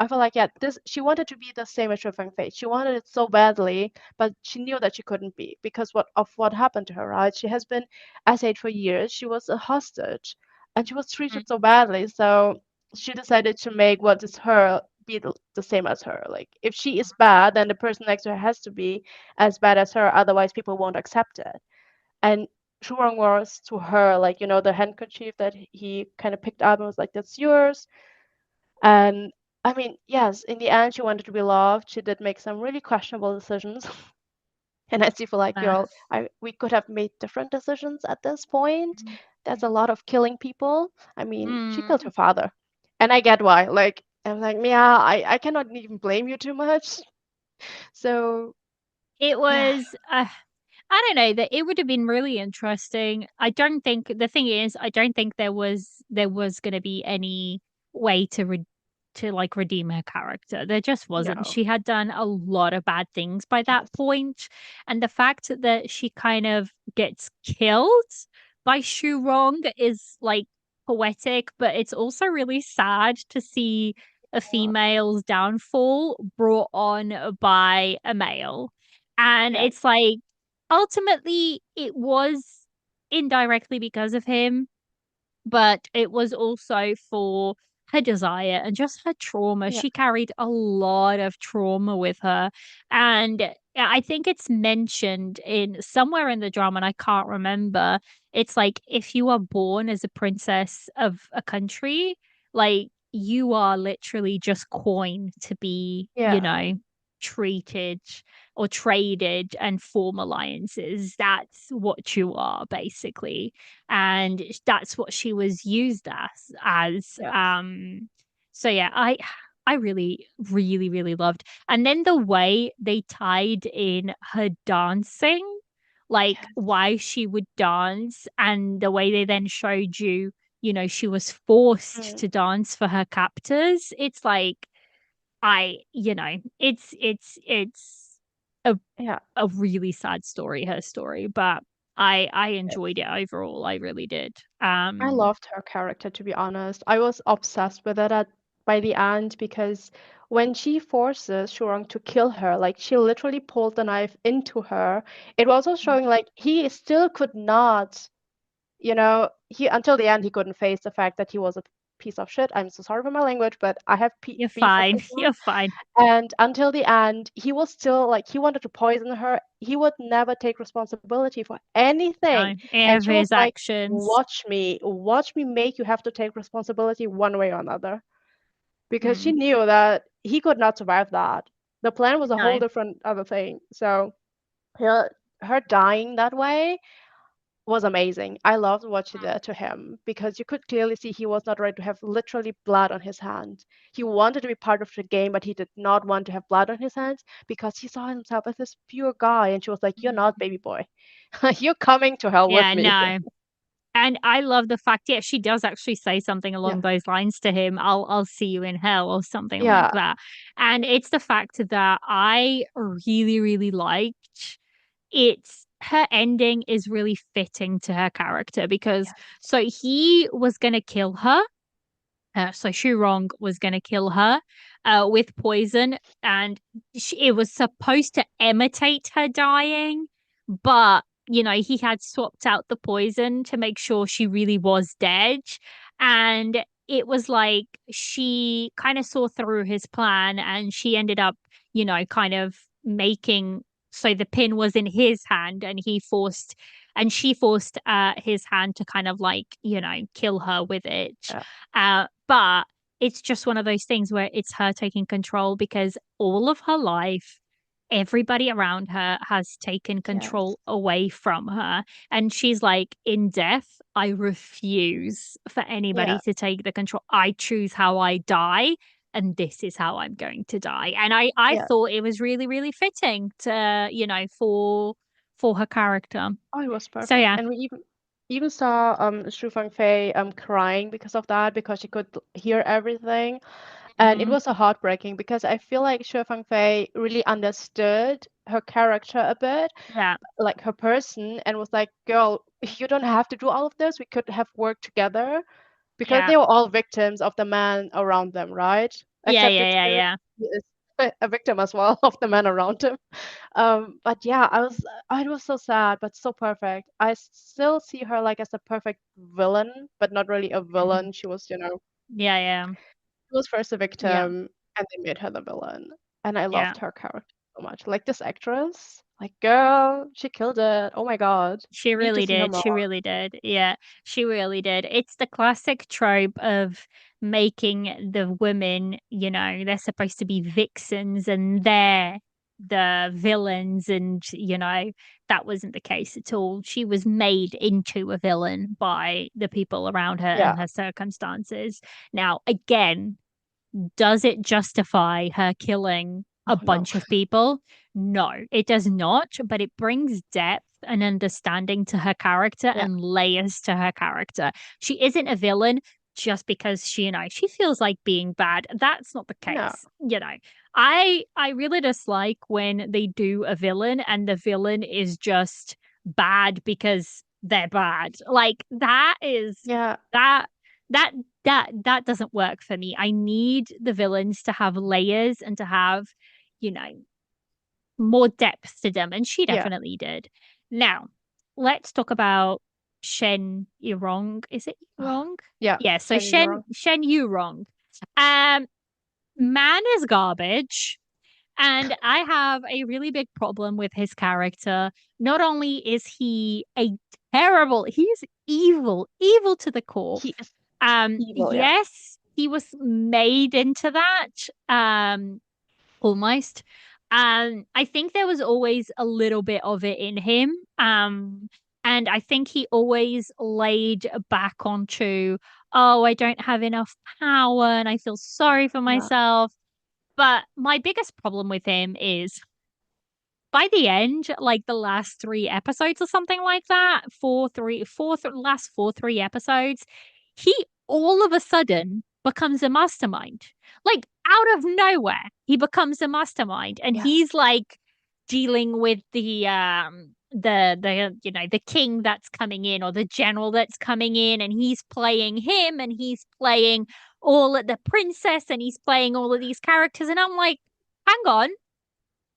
I feel like, yeah, this she wanted to be the same as Shu Fei. She wanted it so badly, but she knew that she couldn't be because what happened to her, right? She has been SH for years. She was a hostage, and she was Mm. treated so badly. So she decided to make what is her be the same as her. Like if she is bad, then the person next to her has to be as bad as her. Otherwise, people won't accept it. And Shurong was to her like, the handkerchief that he kind of picked up and was like, "That's yours." And I mean, yes, in the end, she wanted to be loved. She did make some really questionable decisions. And I do feel like, Uh, we could have made different decisions at this point. There's a lot of killing people. I mean, she killed mm. her father. And I get why. Like, I'm like, yeah, I cannot even blame you too much. So, It yeah, was, I don't know, that it would have been really interesting. I don't think the thing is, I don't think there was going to be any way to like redeem her character. There just wasn't. no. She had done a lot of bad things by that Yes. point, and the fact that she kind of gets killed by Shu Rong is like poetic, but it's also really sad to see a Yeah. female's downfall brought on by a male. And Yeah. it's like ultimately it was indirectly because of him, but it was also for her desire and just her trauma. Yeah. She carried a lot of trauma with her. And I think it's mentioned in somewhere in the drama, and I can't remember. It's like if you are born as a princess of a country, like you are literally just coined to be, Yeah. treated or traded and form alliances. That's what you are, basically, and that's what she was used as Yeah. so yeah, I really really really loved, and then the way they tied in her dancing, like Yeah. why she would dance, and the way they then showed you, she was forced Mm. to dance for her captors. It's like it's a Yeah. a really sad story, her story, but I Yes. enjoyed it overall. I really did. I loved her character, to be honest. I was obsessed with it by the end because when she forces Shurong to kill her, like she literally pulled the knife into her, it was also showing like he still could not, he until the end he couldn't face the fact that he was a piece of shit. I'm so sorry for my language, but I have You're beef with fine. this one. You're fine. And until the end, he was still like he wanted to poison her. He would never take responsibility for anything. No, any And of she was his like, actions. watch me make you have to take responsibility one way or another. Because she Mm, knew that he could not survive that. The plan was a whole no. different other thing. So her dying that way was amazing. I loved what she did to him because you could clearly see he was not ready to have literally blood on his hand. He wanted to be part of the game, but he did not want to have blood on his hands because he saw himself as this pure guy. And she was like, "You're not, Mm. baby boy. You're coming to hell with Yeah, me." no. And I love the fact, yeah, she does actually say something Yeah. along those lines to him. I'll see you in hell or something like Yeah. that. And it's the fact that I really, really liked. It's her ending is really fitting to her character because Yes. so he was gonna kill her. So Shu Rong was gonna kill her with poison, and it was supposed to imitate her dying, but he had swapped out the poison to make sure she really was dead, and it was like she kind of saw through his plan, and she ended up, kind of making so the pin was in his hand, and she forced his hand to kind of like kill her with it, Yeah. but it's just one of those things where it's her taking control because all of her life, everybody around her has taken Yes. control away from her. And she's like, in death, I refuse for anybody Yeah. to take the control. I choose how I die. And this is how I'm going to die. And I Yeah. thought it was really, really fitting to, for her character. Oh, it was So perfect. yeah. And we even saw Shu Fangfei crying because of that because she could hear everything. And it Mhm. was so heartbreaking because I feel like Xue Fangfei really understood her character a bit, Yeah. like her person, and was like, "Girl, you don't have to do all of this. We could have worked together," because Yeah. they were all victims of the man around them, right? Yeah, except yeah, it's yeah, clear yeah. he is a victim as well of the men around him. But yeah, I was so sad, but so perfect. I still see her like as a perfect villain, but not really a Mhm. villain. She was, Yeah, yeah, she was first a yeah, victim, and they made her the villain. And I yeah. loved her character so much. Like this actress, like girl, she killed it. Oh my God. She Need to really see her did. more. She really did. Yeah, she really did. It's the classic trope of making the women, they're supposed to be vixens and they're the villains. And, that wasn't the case at all. She was made into a villain by the people around her Yeah. and her circumstances. Now, again, does it justify her killing a Oh no. bunch of people? No, it does not, but it brings depth and understanding to her character Yeah. and layers to her character. She isn't a villain just because she feels like being bad. That's not the No. case. I really dislike when they do a villain and the villain is just bad because they're bad. Like Yeah. that that that doesn't work for me. I need the villains to have layers and to have, you know, more depth to them, and she Yeah. definitely did. Now, let's talk about Shen Yurong. Is it Yurong? Yeah. Yeah, so Shen Yurong. Shen Yurong. Um, man is garbage. And I have a really big problem with his character. Not only is he he's evil, evil to the core. He is evil, yeah. Yes, he was made into that. Almost. I think there was always a little bit of it in him. And I think he always laid back onto, oh, I don't have enough power and I feel sorry for Yeah. myself. But my biggest problem with him is by the end, like the last 3 episodes or something like that, last 3 episodes, he all of a sudden becomes a mastermind. Like out of nowhere, he becomes a mastermind, and Yeah. he's like dealing with the king that's coming in or the general that's coming in, and he's playing him, and he's playing all of the princess, and he's playing all of these characters, and I'm like, hang on,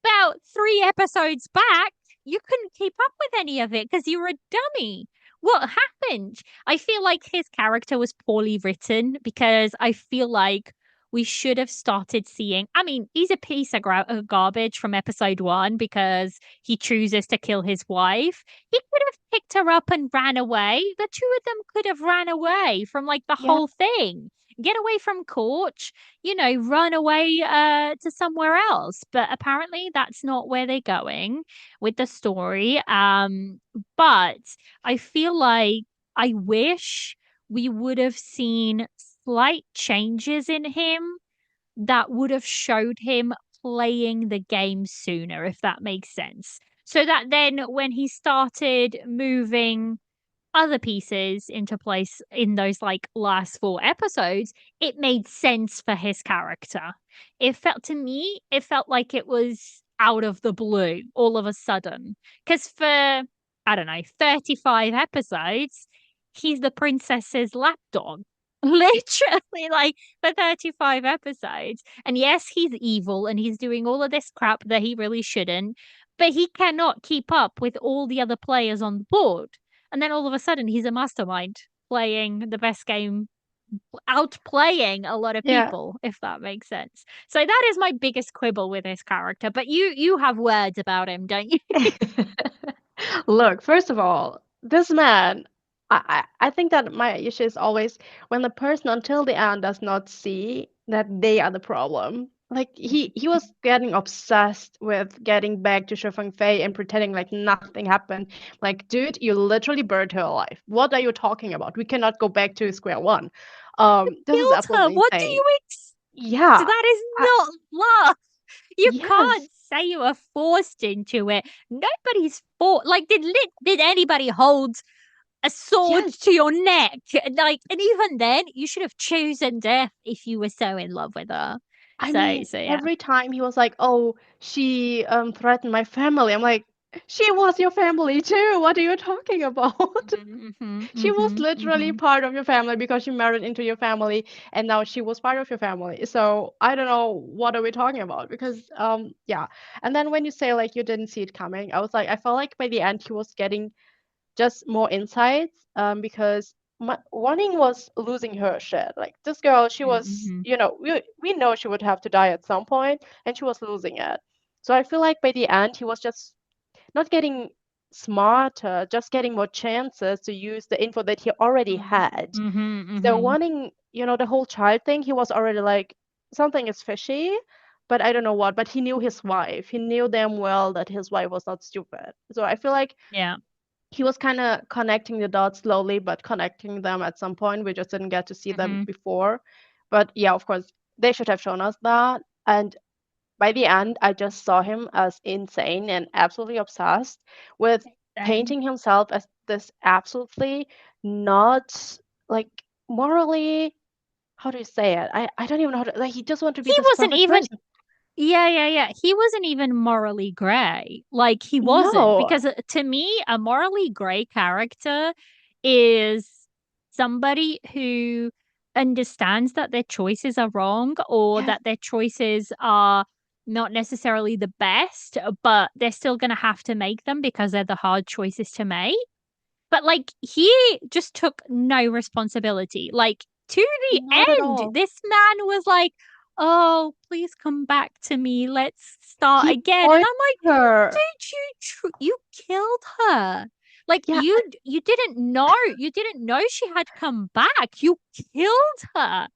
about 3 episodes back, you couldn't keep up with any of it because you were a dummy. What happened? I feel like his character was poorly written because I feel like we should have started seeing. I mean, he's a piece of garbage from episode 1 because he chooses to kill his wife. He could have picked her up and ran away. The two of them could have ran away from like the Yeah. whole thing. Get away from court, run away to somewhere else. But apparently that's not where they're going with the story. But I feel like I wish we would have seen slight changes in him that would have showed him playing the game sooner, if that makes sense. So that then when he started moving other pieces into place in those like last 4 episodes, it made sense for his character. It felt like it was out of the blue all of a sudden. Because for, I don't know, 35 episodes, he's the princess's lapdog. Literally, like for 35 episodes. And yes, he's evil and he's doing all of this crap that he really shouldn't, but he cannot keep up with all the other players on the board. And then all of a sudden, he's a mastermind playing the best game, outplaying a lot of Yeah. people, if that makes sense. So that is my biggest quibble with his character. But you have words about him, don't you? Look, first of all, this man, I think that my issue is always when the person until the end does not see that they are the problem. Like he was getting obsessed with getting back to Shifeng Fei and pretending like nothing happened. Like, dude, you literally burned her alive. What are you talking about? We cannot go back to square one. This is Killed her. absolutely What do insane. you Yeah. That is I, not love. You can't yes. say you were forced into it. Nobody's forced. Like, did anybody hold a sword Yes. to your neck? Like, and even then, you should have chosen death if you were so in love with her. I So, mean, so yeah. every time he was like, "Oh, she threatened my family." I'm like, She was your family too. What are you talking about? Mm-hmm, She was mm-hmm, literally mm-hmm. part of your family because you married into your family, and now she was part of your family. So I don't know what are we talking about because yeah. And then when you say like you didn't see it coming, I was like I felt like by the end he was getting just more insights because Wanting was losing her shit. Like this girl, she was, Mm-hmm. we know she would have to die at some point, and she was losing it. So I feel like by the end, he was just not getting smarter, just getting more chances to use the info that he already had. Mm-hmm, So mm-hmm. Wanting, the whole child thing, he was already like, something is fishy, but I don't know what. But he knew his wife. He knew damn well that his wife was not stupid. So I feel like Yeah. he was kind of connecting the dots slowly, but connecting them at some point. We just didn't get to see them Mm-hmm. before. But yeah, of course, they should have shown us that. And by the end, I just saw him as insane and absolutely obsessed with Same. painting himself as this absolutely not like morally, how do you say it? I don't even know how to, like, he just want to be He this wasn't perfect even person. Yeah, yeah, yeah. He wasn't even morally gray. Like he wasn't No. because to me, a morally gray character is somebody who understands that their choices are wrong or Yes. that their choices are not necessarily the best, but they're still going to have to make them because they're the hard choices to make. But like he just took no responsibility. Like to the Not at end, all. this man was like, "Oh, please come back to me. Let's start He again." And poisoned I'm like, her. "Did you killed her? Like Yeah. you didn't know she had come back. You killed her.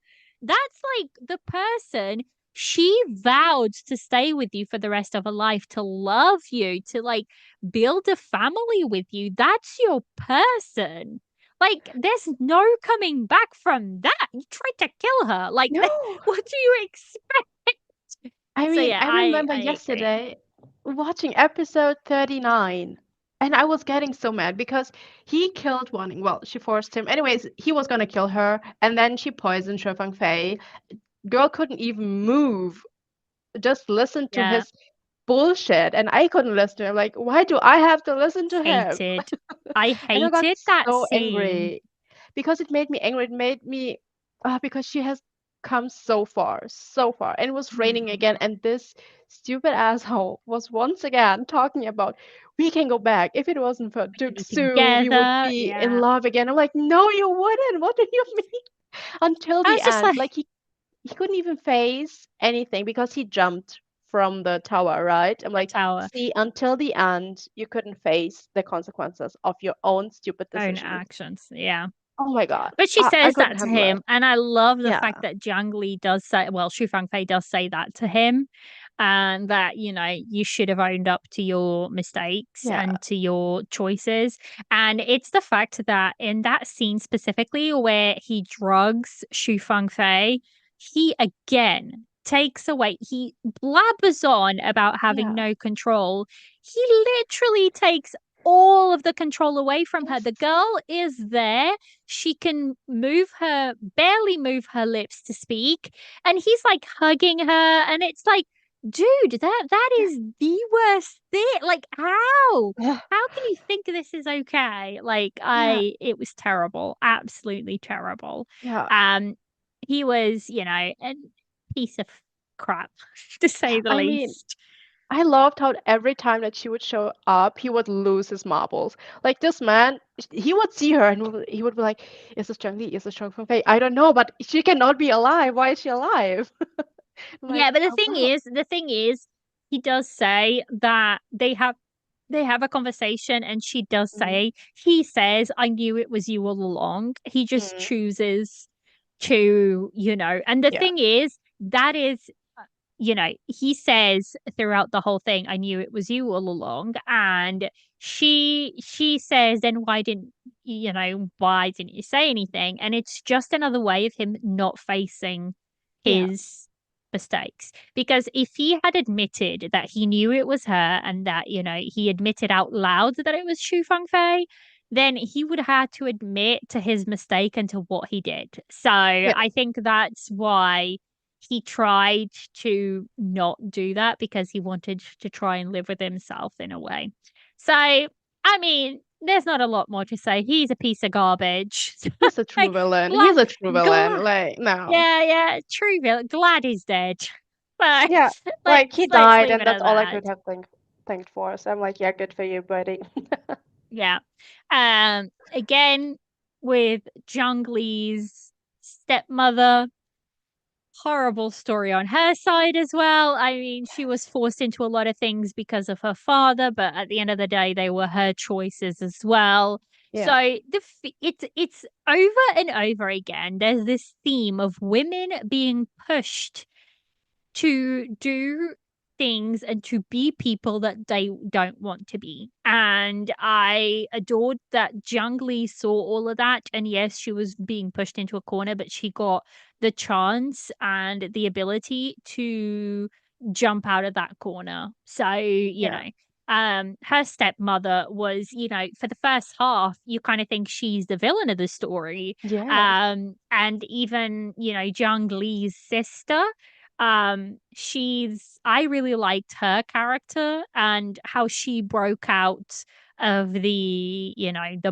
That's like the person she vowed to stay with you for the rest of her life, to love you, to like build a family with you. That's your person. Like, there's no coming back from that. You tried to kill her. Like, No. what do you expect? I So mean, yeah, I remember I agree. yesterday watching episode 39, and I was getting so mad because he killed Wanting. Well, she forced him. Anyways, he was gonna kill her, and then she poisoned Shifang Fei. Girl couldn't even move, just listen to Yeah, his bullshit, and I couldn't listen to him. Like, why do I have to listen to him? hated. I And I got hated that so scene. angry because it made me angry. It made me, because she has come so far, so far, and it was raining Mhm. again. And this stupid asshole was once again talking about we can go back. If it wasn't for We can Duke be Su, we would together. be in Yeah. love again. I'm like, no, you wouldn't. What do you mean? Until I the was just end, like, like he couldn't even face anything because he jumped from the tower, right? I'm the like, tower, see, until the end, you couldn't face the consequences of your own stupid own decisions. actions. Yeah. Oh my God. But she I says couldn't that to have left. him, and I love the Yeah. fact that Jiang Li does say, well, Shu Fangfei does say that to him, and that you should have owned up to your mistakes Yeah. and to your choices. And it's the fact that in that scene specifically where he drugs Shu Fangfei, he again takes away, he blabbers on about having Yeah. no control. He literally takes all of the control away from her. Yes. The girl is there, she can barely move her lips to speak, and he's like hugging her, and it's like, dude, that Yeah. is the worst thing. Like, Yeah. how can you think this is okay? Like, Yeah. it was terrible, absolutely terrible. Yeah. um he was, a piece of crap, to say the I mean, least. I loved how every time that she would show up, he would lose his marbles. Like this man, he would see her and he would be like, "Is this Zheng Li? Is this Chong Feng Fei? I don't know, but she cannot be alive. Why is she alive?" I'm like, Yeah, but oh, well, the thing is, he does say that they have a conversation, and she does mm, say, he says, "I knew it was you all along." He just mm, chooses to, and the yeah, thing is, that is, he says throughout the whole thing, "I knew it was you all along." And she says, "Then why didn't you say anything?" And it's just another way of him not facing yeah, his mistakes. Because if he had admitted that he knew it was her, and that, he admitted out loud that it was Shu Fangfei, then he would have had to admit to his mistake and to what he did. So yeah, I think that's why he tried to not do that, because he wanted to try and live with himself in a way. So, I mean, there's not a lot more to say. He's a piece of garbage. He's a true Like, villain. glad, He's a true villain. glad, Like, no. yeah, yeah, true villain. Glad he's dead. But Yeah, like he let's died, leave and it at that's all I that. could have thanked for. So I'm like, yeah, good for you, buddy. Yeah. Again, with Zhang Li's stepmother, horrible story on her side as well. I mean, she was forced into a lot of things because of her father, but at the end of the day, they were her choices as well. So Yeah, it's over and over again. There's this theme of women being pushed to do things and to be people that they don't want to be. And I adored that Zhang Li saw all of that. And yes, she was being pushed into a corner, but she got the chance and the ability to jump out of that corner. So, yeah, her stepmother was, for the first half, you kind of think she's the villain of the story. yes, And even, Zhang Li's sister, I really liked her character and how she broke out of the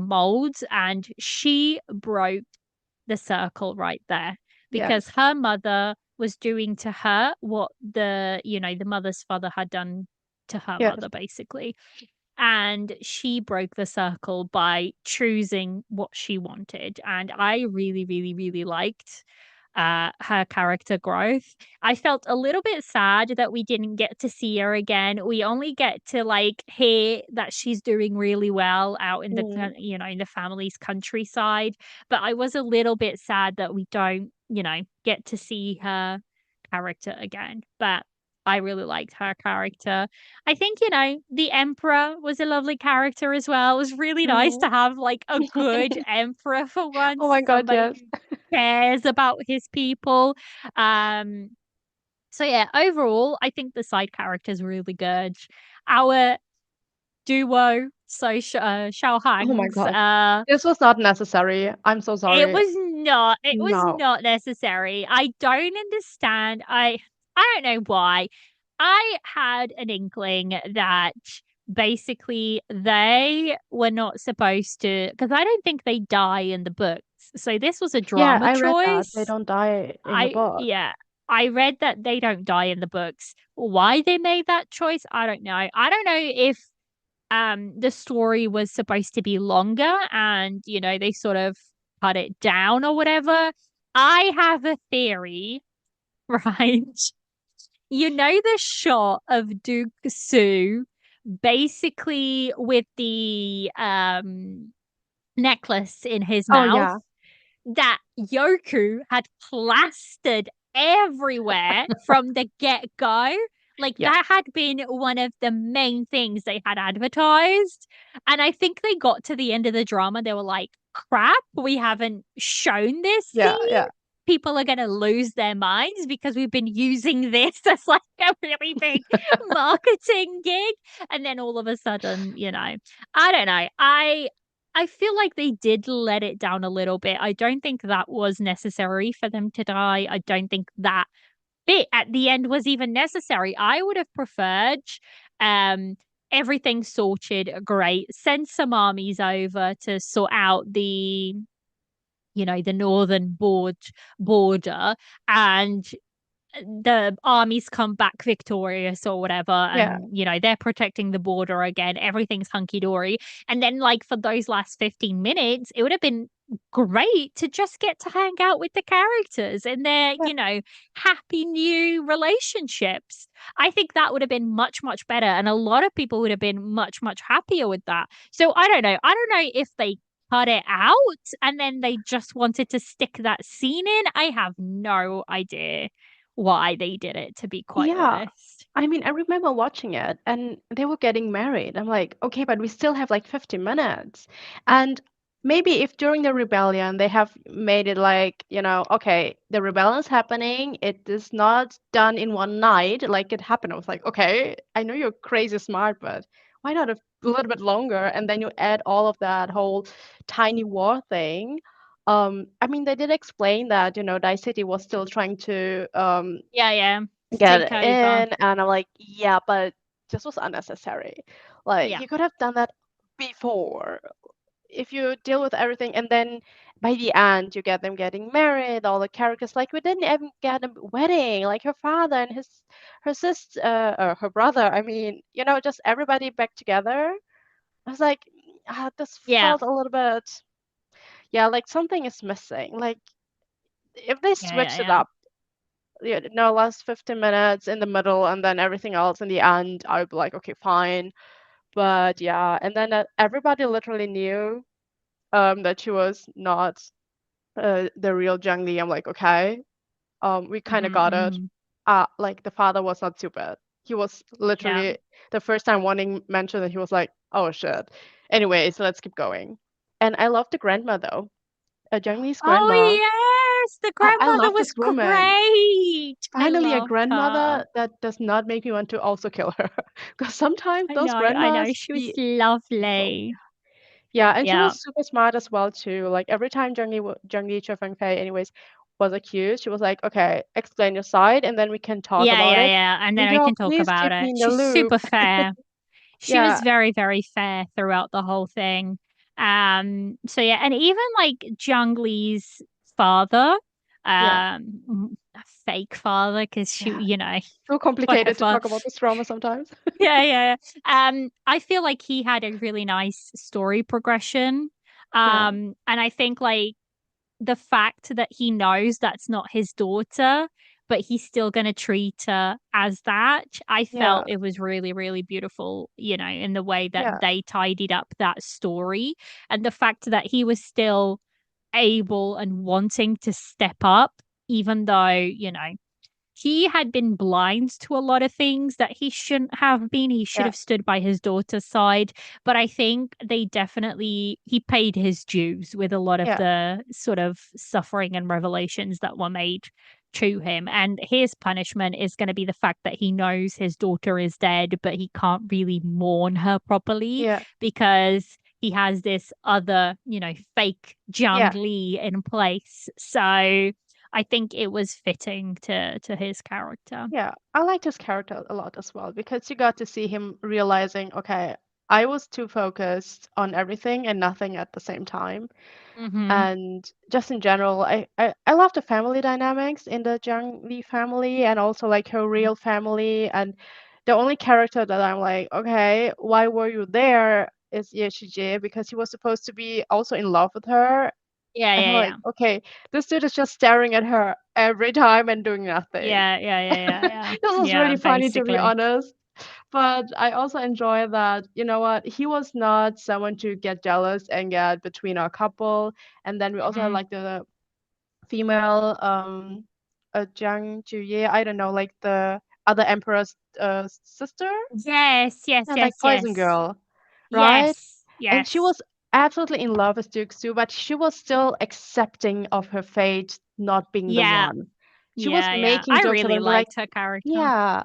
molds, and she broke the circle right there because yes, her mother was doing to her what the mother's father had done to her yes, mother, basically. And she broke the circle by choosing what she wanted. And I really, really, really liked her character growth. I felt a little bit sad that we didn't get to see her again. We only get to hear that she's doing really well out in mm, in the family's countryside. But I was a little bit sad that we don't, get to see her character again. But I really liked her character. I think, the Emperor was a lovely character as well. It was really nice mm. to have a good Emperor for Oh once, my God, somebody yes. who cares about his people. Um, so yeah, overall, I think the side characters were really good. Our duo, so Xiao Oh my Hangs, God. This was not necessary. I'm so sorry. it was No. not necessary. I don't understand. I don't know why. I had an inkling that basically they were not supposed to, because I don't think they die in the books. So this was a Yeah, drama I read that. They choice. don't die in the I book. Yeah, I read that they don't die in the books. Why they made that choice, I don't know. I don't know if the story was supposed to be longer and they sort of cut it down or whatever. I have a theory, right? The shot of Duke Su basically with the necklace in his Oh mouth yeah. that Yoku had plastered everywhere from the get-go. Like, Yeah. that had been one of the main things they had advertised. And I think they got to the end of the drama, they were like, crap, we haven't shown this Yeah, scene. yeah. People are going to lose their minds because we've been using this as a really big marketing gig. And then all of a sudden, I don't know. I feel like they did let it down a little bit. I don't think that was necessary for them to die. I don't think that bit at the end was even necessary. I would have preferred um everything sorted great. Send some armies over to sort out the northern border, and the armies come back victorious or whatever, Yeah. and they're protecting the border again, everything's hunky-dory. And then for those last 15 minutes it would have been great to just get to hang out with the characters and their Yeah. happy new relationships. I think that would have been much much better, and a lot of people would have been much much happier with that. So I don't know if they cut it out and then they just wanted to stick that scene in. I have no idea why they did it, to be quite Yeah. honest. I mean, I remember watching it and they were getting married. I'm like, okay, but we still have like 50 minutes. And maybe if during the rebellion they have made it like, okay, the rebellion's happening, it is not done in one night like it happened. I was like, okay, I know you're crazy smart, but why not a little bit longer? And then you add all of that whole tiny war thing. I mean, they did explain that, Dai City was still trying to Yeah, yeah. To get take it over. in, and I'm like, yeah, but this was unnecessary. Like Yeah. you could have done that before. If you deal with everything and then by the end you get them getting married, all the characters, like we didn't even get a wedding, like her father and her sister or her brother, I mean, just everybody back together. I was like, this Yeah. felt a little bit, yeah, like something is missing. Like if they Yeah. Yeah. switched it Yeah. up, last 15 minutes in the middle and then everything else in the end, I would be like, okay, fine. But yeah, and then everybody literally knew that she was not the real Zhang Li. I'm like, okay, we kind of Hmm. got it. Hmm. Like the father was not stupid. He was Yeah. literally the first time Wanting mentioned that he was like, oh shit. Anyways, let's keep going. And I love the grandma though, Zhang Li's grandma. Oh yes, the I grandmother love was this woman. great. I Finally, a loved her. grandmother that does not make me want to also kill her. Because sometimes I those know. I know. grandmas She was be evil. lovely. Yeah, and she Yeah. was super smart as well too. Like every time Zheng Li Fei, anyways, was accused, she was like, "Okay, explain your side, and then we can talk Yeah. about Yeah. it. Yeah. And then And we y'all, can talk please about keep me it. in the She's loop." super fair. She was Yeah, very, very fair throughout the whole thing. So yeah, and even like Zhang Li's father, yeah, a fake father, because she, yeah. So complicated to whatever. talk about this drama sometimes. Yeah, yeah, yeah. I feel like he had a really nice story progression. Yeah, And I think like the fact that he knows that's not his daughter, but he's still going to treat her as that, I yeah, felt it was really, really beautiful, in the way that yeah, they tidied up that story. And the fact that he was still able and wanting to step up, even though, he had been blind to a lot of things that he shouldn't have been. He should yeah, have stood by his daughter's side. But I think he paid his dues with a lot of yeah, the sort of suffering and revelations that were made to him. And his punishment is going to be the fact that he knows his daughter is dead, but he can't really mourn her properly yeah, because he has this other, fake Jiang yeah. Li in place. So I think it was fitting to his character. Yeah, I liked his character a lot as well because you got to see him realizing, okay, I was too focused on everything and nothing at the same time. Hmm. And just in general, I love the family dynamics in the Zhang Li family and also like her real family. And the only character that I'm like, okay, why were you there is Ye Shijie because he was supposed to be also in love with her. Yeah, And I'm yeah, like, yeah. okay, this dude is just staring at her every time and doing nothing. Yeah, yeah, yeah, yeah, yeah. This was Yeah, really funny to be basically. honest. But I also enjoy that, you know what, he was not someone to get jealous and get between our couple. And then we also had Hmm. like the female Jiang Juye, I don't know, like the other emperor's sister Yes, yes, and like yes, Poison yes. Girl, right? Yes, And she yes. was absolutely in love with Duke Su, but she was still accepting of her fate not being the Yeah, one. She was yeah, yeah. making I jokes about really it, but like, liked her character. yeah.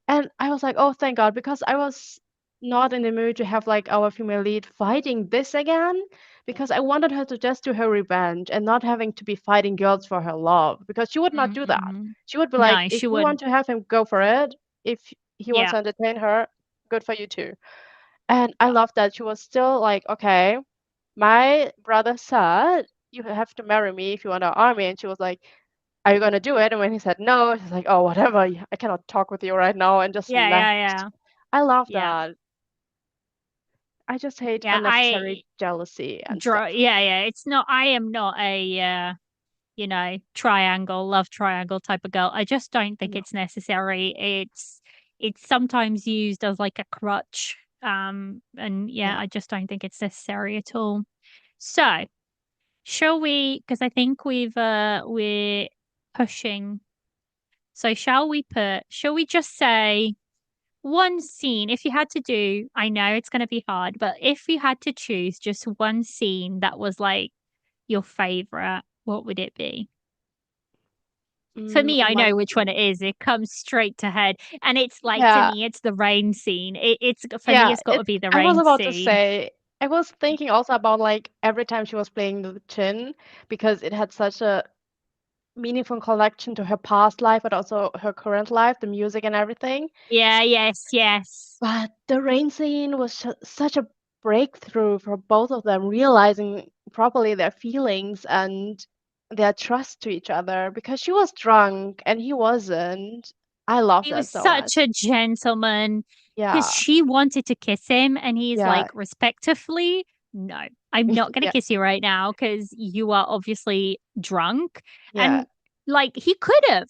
And I was like, oh, thank God, because I was not in the mood to have like our female lead fighting this again, because I wanted her to just do her revenge and not having to be fighting girls for her love, because she would not do that. Mm-hmm. She would be like, No, if she you want wouldn't. to have him, go for it. If he wants Yeah. to entertain her, good for you too. And I love that she was still like, okay, my brother said you have to marry me if you want our army. And she was like, are you gonna do it? And when he said no, she's like, oh, whatever. I cannot talk with you right now, and just Yeah, yeah, left. yeah. I love Yeah. that. I just hate Yeah, unnecessary jealousy and stuff. yeah, yeah. I am not a triangle, love triangle type of girl. I just don't think No. it's necessary. It's sometimes used as like a crutch. And yeah, Yeah. I just don't think it's necessary at all. So, shall we, because I think we're pushing. So shall we just say one scene, if you had to do, I know it's going to be hard, but if you had to choose just one scene that was like your favorite, what would it be? For me, I One know which one it scene. is. It comes straight to head. And it's like, to Yeah. me, it's the rain scene. It's for me, Yeah. it's got to be the I was rain about to scene. say, I was thinking also about like every time she was playing the chin because it had such a meaningful connection to her past life, but also her current life, the music and everything. Yeah, yes. But the rain scene was such a breakthrough for both of them, realizing properly their feelings and their trust to each other because she was drunk and he wasn't. I love He that was so such much. a gentleman because Yeah. she wanted to kiss him, and he's Yeah. like, respectfully, no, I'm not going to Yeah. kiss you right now because you are obviously drunk. Yeah. And like, he could have,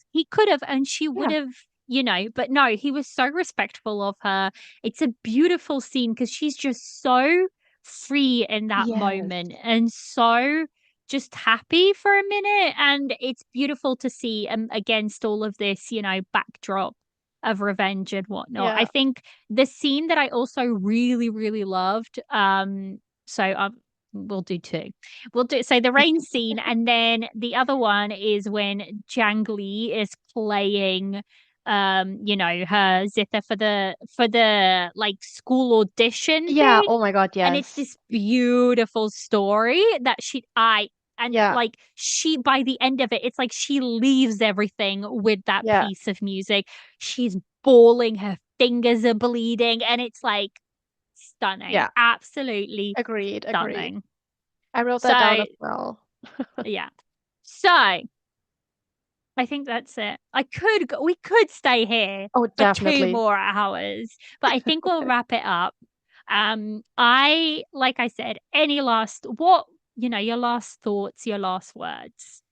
and she would Yeah. have, but no, he was so respectful of her. It's a beautiful scene because she's just so free in that Yes. moment and so just happy for a minute. And it's beautiful to see against all of this, backdrop of revenge and whatnot. I Yeah. think the scene that I also really, really loved, so we'll do two. We'll do so the rain scene, and then the other one is when Jang Lee is playing her zither for the like school audition Yeah. thing, Oh my God, and it's yes. this beautiful story that and Yeah. like she by the end of it, it's like she leaves everything with that Yeah. piece of music. She's bawling, her fingers are bleeding, and it's like stunning, Yeah. absolutely Agreed. Agreed. stunning. I wrote that down So as well. yeah, so I think that's it. We could stay here Oh, for two definitely. more hours, but I think we'll wrap it up. Like I said, any last your last thoughts, your last words.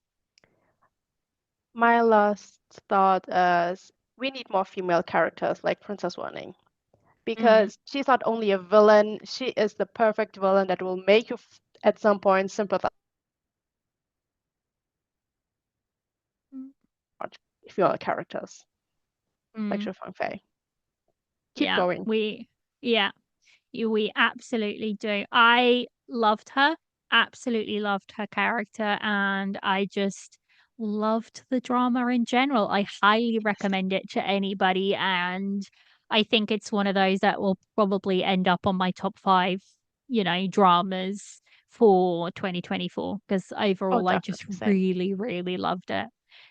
My last thought is we need more female characters like Princess Warning Mm. because she's not only a villain, she is the perfect villain that will make you at some point sympathize with female characters like Mm. Xu Fangfei. Keep Yeah, going. yeah, we absolutely do. I loved her, absolutely loved her character, and I just loved the drama in general. I highly recommend it to anybody, and I think it's one of those that will probably end up on my top five, dramas for 2024 because Oh, overall I just definitely. Same. really, really loved it.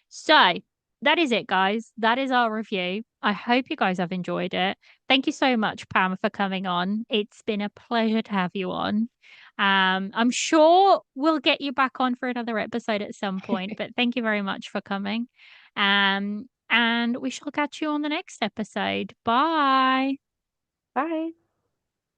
So that is it, guys. That is our review. I hope you guys have enjoyed it. Thank you so much, Pam, for coming on. It's been a pleasure to have you on. I'm sure we'll get you back on for another episode at some point, but thank you very much for coming. And we shall catch you on the next episode. Bye. Bye.